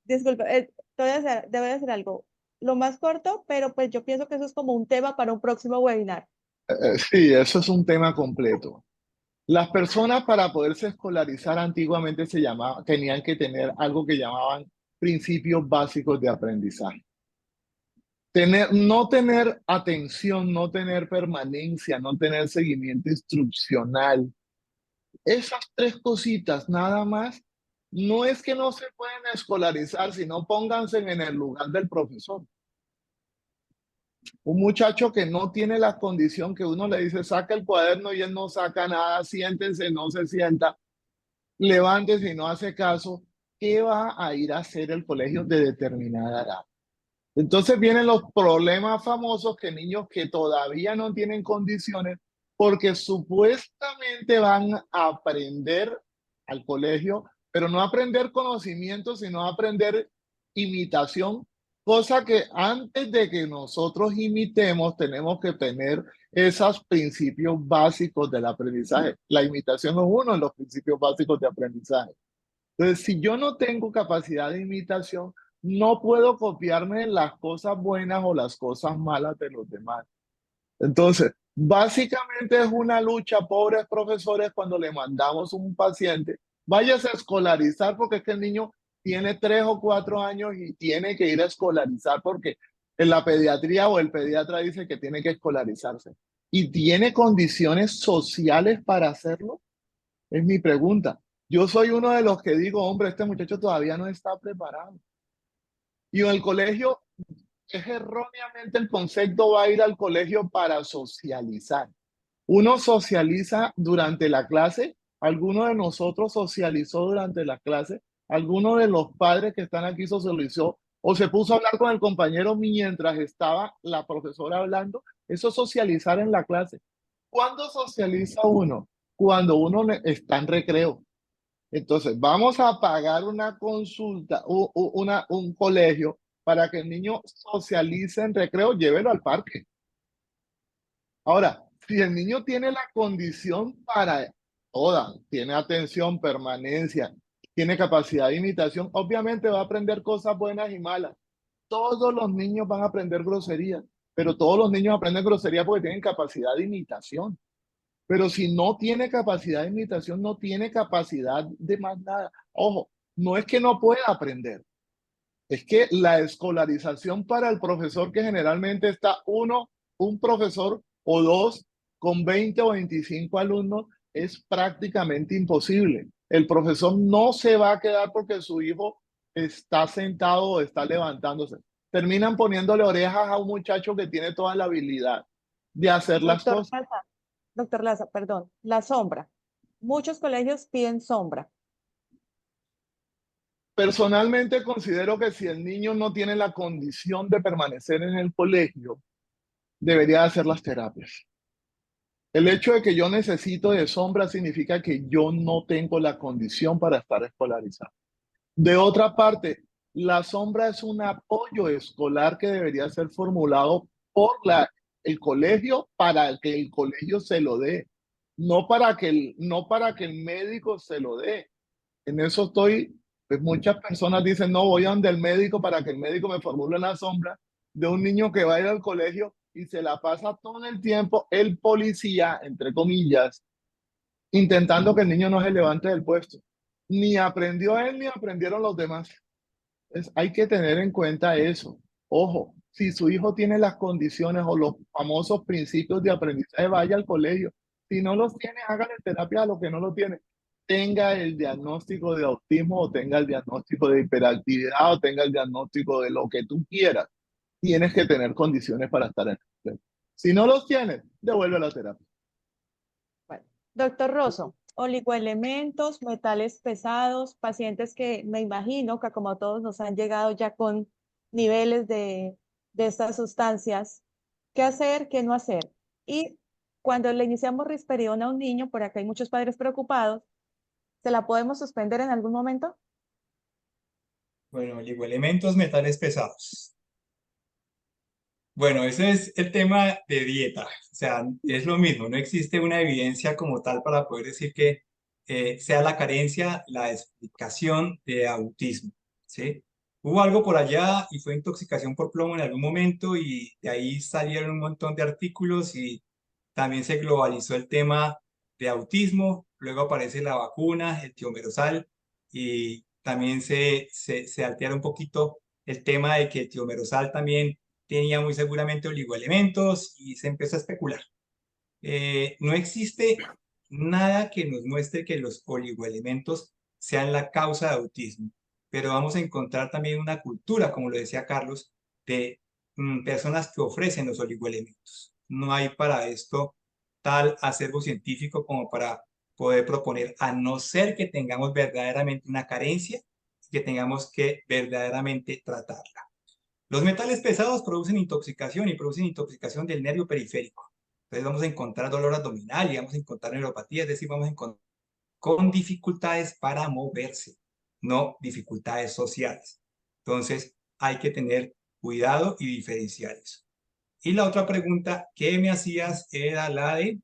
disculpe, debo de hacer algo. Lo más corto, pero pues yo pienso que eso es como un tema para un próximo webinar. Sí, eso es un tema completo. Las personas para poderse escolarizar antiguamente tenían que tener algo que llamaban principios básicos de aprendizaje. No tener atención, no tener permanencia, no tener seguimiento instruccional. Esas tres cositas nada más, no es que no se pueden escolarizar, sino pónganse en el lugar del profesor. Un muchacho que no tiene la condición, que uno le dice saca el cuaderno y él no saca nada, siéntense, no se sienta, levántese y no hace caso, ¿qué va a ir a hacer el colegio de determinada edad? Entonces vienen los problemas famosos, que niños que todavía no tienen condiciones porque supuestamente van a aprender al colegio, pero no aprender conocimiento, sino aprender imitación, cosa que antes de que nosotros imitemos tenemos que tener esos principios básicos del aprendizaje. La imitación es uno de los principios básicos de aprendizaje. Entonces, si yo no tengo capacidad de imitación, no puedo copiarme las cosas buenas o las cosas malas de los demás. Entonces, básicamente es una lucha, pobres profesores, cuando le mandamos un paciente, váyase a escolarizar porque es que el niño tiene 3 o 4 años y tiene que ir a escolarizar porque en la pediatría o el pediatra dice que tiene que escolarizarse. ¿Y tiene condiciones sociales para hacerlo? Es mi pregunta. Yo soy uno de los que digo, hombre, este muchacho todavía no está preparado. Y en el colegio, es erróneamente el concepto, va a ir al colegio para socializar. Uno socializa durante la clase, alguno de nosotros socializó durante la clase, alguno de los padres que están aquí socializó o se puso a hablar con el compañero mientras estaba la profesora hablando. Eso es socializar en la clase. ¿Cuándo socializa uno? Cuando uno está en recreo. Entonces, vamos a pagar una consulta, un colegio para que el niño socialice en recreo, llévelo al parque. Ahora, si el niño tiene la condición para toda, tiene atención, permanencia, tiene capacidad de imitación, obviamente va a aprender cosas buenas y malas. Todos los niños van a aprender groserías, pero todos los niños aprenden groserías porque tienen capacidad de imitación. Pero si no tiene capacidad de imitación, no tiene capacidad de más nada. Ojo, no es que no pueda aprender, es que la escolarización para el profesor, que generalmente está un profesor o dos con 20 o 25 alumnos, es prácticamente imposible. El profesor no se va a quedar porque su hijo está sentado o está levantándose. Terminan poniéndole orejas a un muchacho que tiene toda la habilidad de hacer las cosas. Doctor Laza, perdón, la sombra. Muchos colegios piden sombra. Personalmente considero que si el niño no tiene la condición de permanecer en el colegio, debería hacer las terapias. El hecho de que yo necesito de sombra significa que yo no tengo la condición para estar escolarizado. De otra parte, la sombra es un apoyo escolar que debería ser formulado por el colegio para que el colegio se lo dé, no para que el médico se lo dé. En eso estoy, pues muchas personas dicen, no, voy a donde el médico para que el médico me formule una sombra de un niño que va a ir al colegio y se la pasa todo el tiempo el policía, entre comillas, intentando que el niño no se levante del puesto. Ni aprendió él ni aprendieron los demás. Hay que tener en cuenta eso. Ojo, si su hijo tiene las condiciones o los famosos principios de aprendizaje, vaya al colegio. Si no los tiene, hágale terapia a los que no lo tienen. tenga el diagnóstico de autismo o tenga el diagnóstico de hiperactividad o tenga el diagnóstico de lo que tú quieras, tienes que tener condiciones para estar en el centro. Si no los tienes, devuelve a la terapia. Bueno, doctor Rosso, oligoelementos, metales pesados, pacientes que me imagino que como todos nos han llegado ya con niveles de estas sustancias, ¿qué hacer, qué no hacer? Y cuando le iniciamos risperidona a un niño, por acá hay muchos padres preocupados, ¿se la podemos suspender en algún momento? Bueno, oligoelementos, metales pesados. Bueno, ese es el tema de dieta. O sea, es lo mismo, no existe una evidencia como tal para poder decir que sea la carencia la explicación de autismo, ¿sí? Hubo algo por allá y fue intoxicación por plomo en algún momento y de ahí salieron un montón de artículos y también se globalizó el tema de autismo, luego aparece la vacuna, el tiomerosal y también se altera un poquito el tema de que el tiomerosal también tenía muy seguramente oligoelementos y se empezó a especular. No existe nada que nos muestre que los oligoelementos sean la causa de autismo, pero vamos a encontrar también una cultura, como lo decía Carlos, de personas que ofrecen los oligoelementos. No hay para esto tal acervo científico como para poder proponer, a no ser que tengamos verdaderamente una carencia y que tengamos que verdaderamente tratarla. Los metales pesados producen intoxicación y producen intoxicación del nervio periférico. Entonces vamos a encontrar dolor abdominal y vamos a encontrar neuropatía, es decir, vamos a encontrar con dificultades para moverse, no dificultades sociales. Entonces hay que tener cuidado y diferenciar eso. Y la otra pregunta que me hacías era la de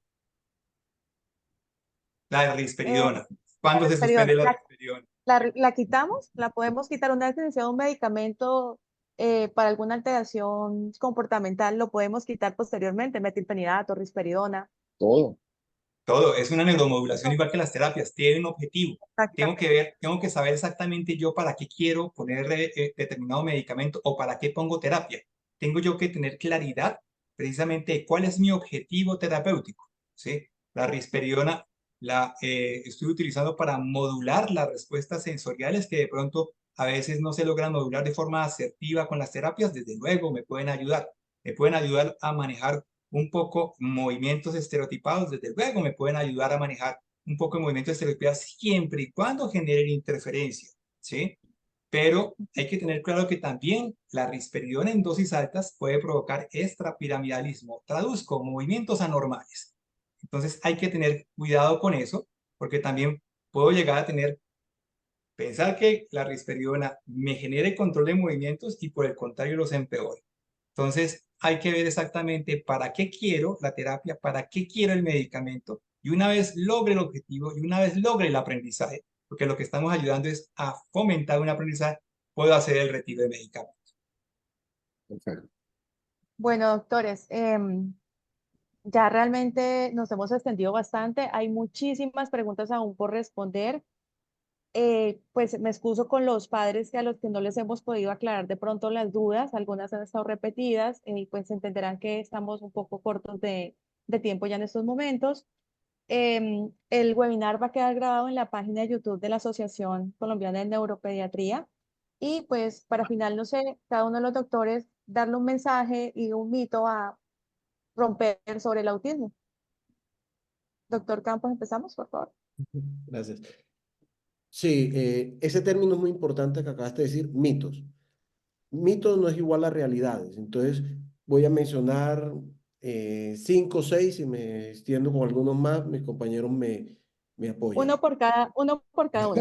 risperidona. ¿Cuándo se Risperidona. suspende la risperidona? La quitamos, la podemos quitar una vez que sea un medicamento para alguna alteración comportamental, lo podemos quitar posteriormente, metilfenidato, risperidona. Todo. Todo, es una neuromodulación igual que las terapias, tiene un objetivo. Exactamente. Tengo que saber exactamente yo para qué quiero poner determinado medicamento o para qué pongo terapia. Tengo yo que tener claridad precisamente de cuál es mi objetivo terapéutico, ¿sí? La risperidona la estoy utilizando para modular las respuestas sensoriales que de pronto a veces no se logran modular de forma asertiva con las terapias. Desde luego me pueden ayudar. Me pueden ayudar a manejar un poco movimientos estereotipados, desde luego me pueden ayudar a manejar un poco de movimientos estereotipados siempre y cuando generen interferencia, ¿sí? Pero hay que tener claro que también la risperidona en dosis altas puede provocar extrapiramidalismo, traduzco, movimientos anormales. Entonces hay que tener cuidado con eso, porque también puedo llegar a pensar que la risperidona me genere control de movimientos y por el contrario los empeore. Entonces, hay que ver exactamente para qué quiero la terapia, para qué quiero el medicamento, y una vez logre el objetivo y una vez logre el aprendizaje, porque lo que estamos ayudando es a fomentar un aprendizaje, puedo hacer el retiro de medicamentos. Perfecto. Bueno, doctores, ya realmente nos hemos extendido bastante, hay muchísimas preguntas aún por responder. Pues me excuso con los padres que a los que no les hemos podido aclarar de pronto las dudas, algunas han estado repetidas, y pues entenderán que estamos un poco cortos de tiempo ya en estos momentos. El webinar va a quedar grabado en la página de YouTube de la Asociación Colombiana de Neuropediatría. Y pues para final, no sé, cada uno de los doctores darle un mensaje y un mito a romper sobre el autismo. Doctor Campos, empezamos, por favor. Gracias. Sí, ese término es muy importante que acabaste de decir, mitos. Mitos no es igual a realidades. Entonces, voy a mencionar 5 o 6 y me extiendo con algunos más. Mis compañeros me apoyan. Uno por cada uno. Por favor.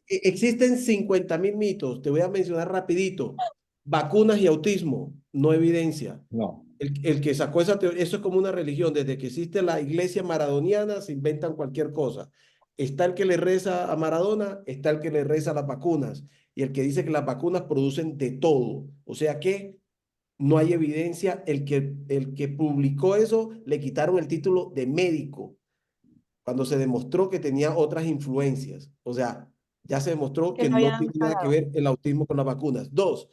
Existen 50.000 mitos. Te voy a mencionar rapidito. Vacunas y autismo, no evidencia. No. El que sacó esa teoría, eso es como una religión. Desde que existe la iglesia maradoniana, se inventan cualquier cosa. Está el que le reza a Maradona, está el que le reza a las vacunas, y el que dice que las vacunas producen de todo. O sea que no hay evidencia. El que publicó eso, le quitaron el título de médico cuando se demostró que tenía otras influencias. O sea, ya se demostró Que que no no habían tiene nada que pagado. ver el autismo con las vacunas. Dos,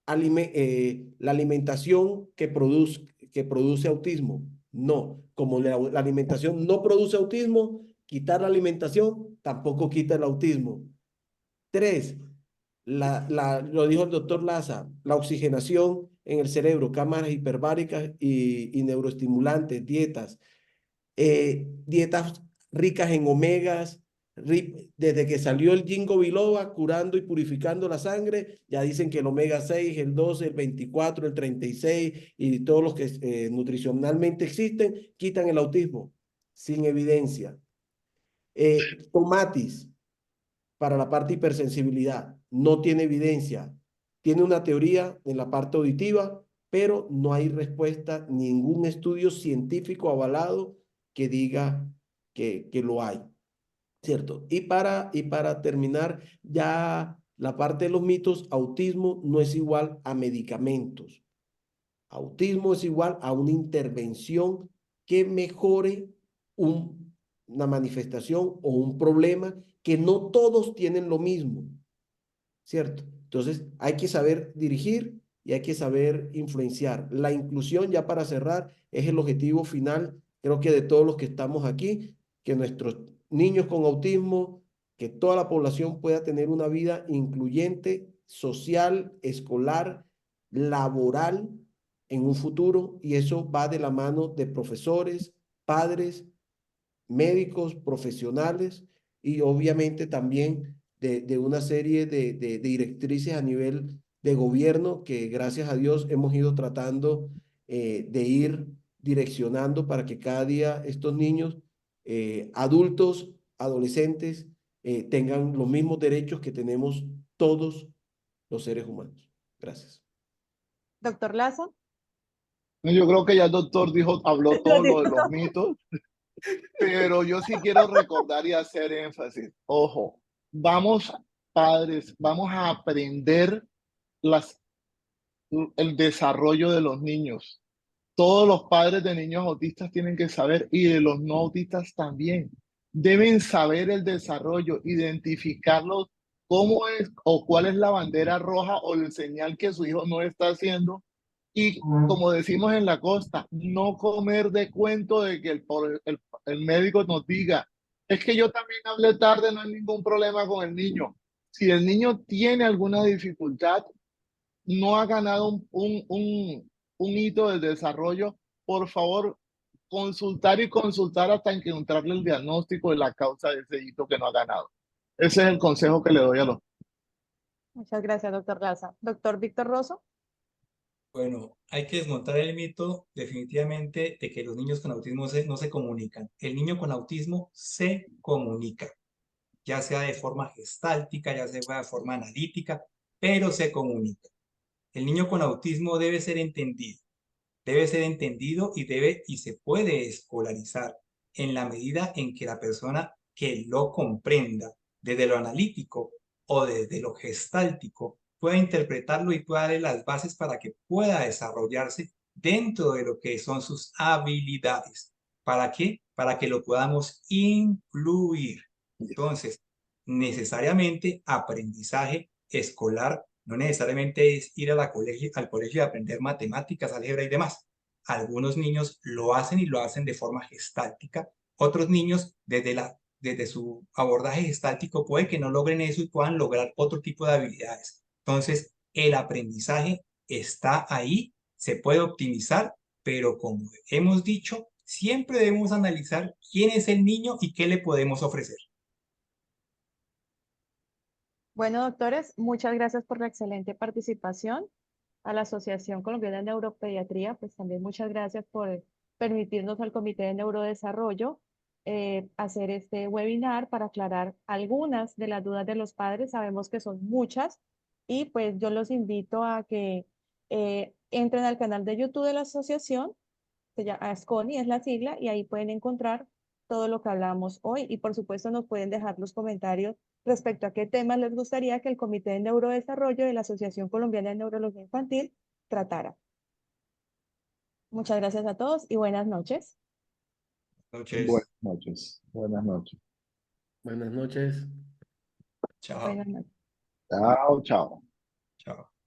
la alimentación que produce autismo. No, como la alimentación no produce autismo, Quitar la alimentación tampoco quita el autismo. 3, lo dijo el doctor Laza, la oxigenación en el cerebro, cámaras hiperbáricas y neuroestimulantes, dietas ricas en omegas. Desde que salió el ginkgo biloba curando y purificando la sangre, ya dicen que el omega 6, el 12, el 24, el 36 y todos los que nutricionalmente existen quitan el autismo, sin evidencia. Tomatis para la parte hipersensibilidad no tiene evidencia. Tiene una teoría en la parte auditiva, pero no hay respuesta, ningún estudio científico avalado que diga que lo hay, ¿cierto? Y para terminar, ya la parte de los mitos, autismo no es igual a medicamentos. Autismo es igual a una intervención que mejore una manifestación o un problema que no todos tienen lo mismo, ¿cierto? Entonces hay que saber dirigir y hay que saber influenciar. La inclusión, ya para cerrar, es el objetivo final, creo que de todos los que estamos aquí, que nuestros niños con autismo, que toda la población pueda tener una vida incluyente, social, escolar, laboral en un futuro, y eso va de la mano de profesores, padres, médicos, profesionales y obviamente también de una serie de directrices a nivel de gobierno que gracias a Dios hemos ido tratando de ir direccionando para que cada día estos niños, adultos, adolescentes, tengan los mismos derechos que tenemos todos los seres humanos. Gracias. Doctor Lazo. Yo creo que ya el doctor habló todo lo de los mitos, pero yo sí quiero recordar y hacer énfasis. Ojo, vamos, padres, vamos a aprender el desarrollo de los niños. Todos los padres de niños autistas tienen que saber, y de los no autistas también. Deben saber el desarrollo, identificarlos, cómo es o cuál es la bandera roja o el señal que su hijo no está haciendo. Y como decimos en la costa, no comer de cuento de que el médico nos diga, es que yo también hablé tarde, no hay ningún problema con el niño. Si el niño tiene alguna dificultad, no ha ganado un hito de desarrollo, por favor, consultar y consultar hasta encontrarle el diagnóstico de la causa de ese hito que no ha ganado. Ese es el consejo que le doy a los. Muchas gracias, doctor Laza. Doctor Víctor Rosso. Bueno, hay que desmontar el mito definitivamente de que los niños con autismo no se comunican. El niño con autismo se comunica, ya sea de forma gestáltica, ya sea de forma analítica, pero se comunica. El niño con autismo debe ser entendido y se puede escolarizar en la medida en que la persona que lo comprenda desde lo analítico o desde lo gestáltico pueda interpretarlo y pueda darle las bases para que pueda desarrollarse dentro de lo que son sus habilidades. ¿Para qué? Para que lo podamos incluir. Entonces, necesariamente aprendizaje escolar no necesariamente es ir a al colegio y aprender matemáticas, álgebra y demás. Algunos niños lo hacen y lo hacen de forma gestáltica. Otros niños, desde su abordaje gestáltico, puede que no logren eso y puedan lograr otro tipo de habilidades. Entonces, el aprendizaje está ahí, se puede optimizar, pero como hemos dicho, siempre debemos analizar quién es el niño y qué le podemos ofrecer. Bueno, doctores, muchas gracias por la excelente participación. A la Asociación Colombiana de Neuropediatría, pues también muchas gracias por permitirnos al Comité de Neurodesarrollo hacer este webinar para aclarar algunas de las dudas de los padres. Sabemos que son muchas y pues yo los invito a que entren al canal de YouTube de la asociación, se llama ASCONI, es la sigla, y ahí pueden encontrar todo lo que hablamos hoy y por supuesto nos pueden dejar los comentarios respecto a qué temas les gustaría que el Comité de Neurodesarrollo de la Asociación Colombiana de Neurología Infantil tratara. Muchas gracias a todos y buenas noches. Buenas noches. Buenas noches. Buenas noches. Chao. Buenas noches. Chao, chao. Chao.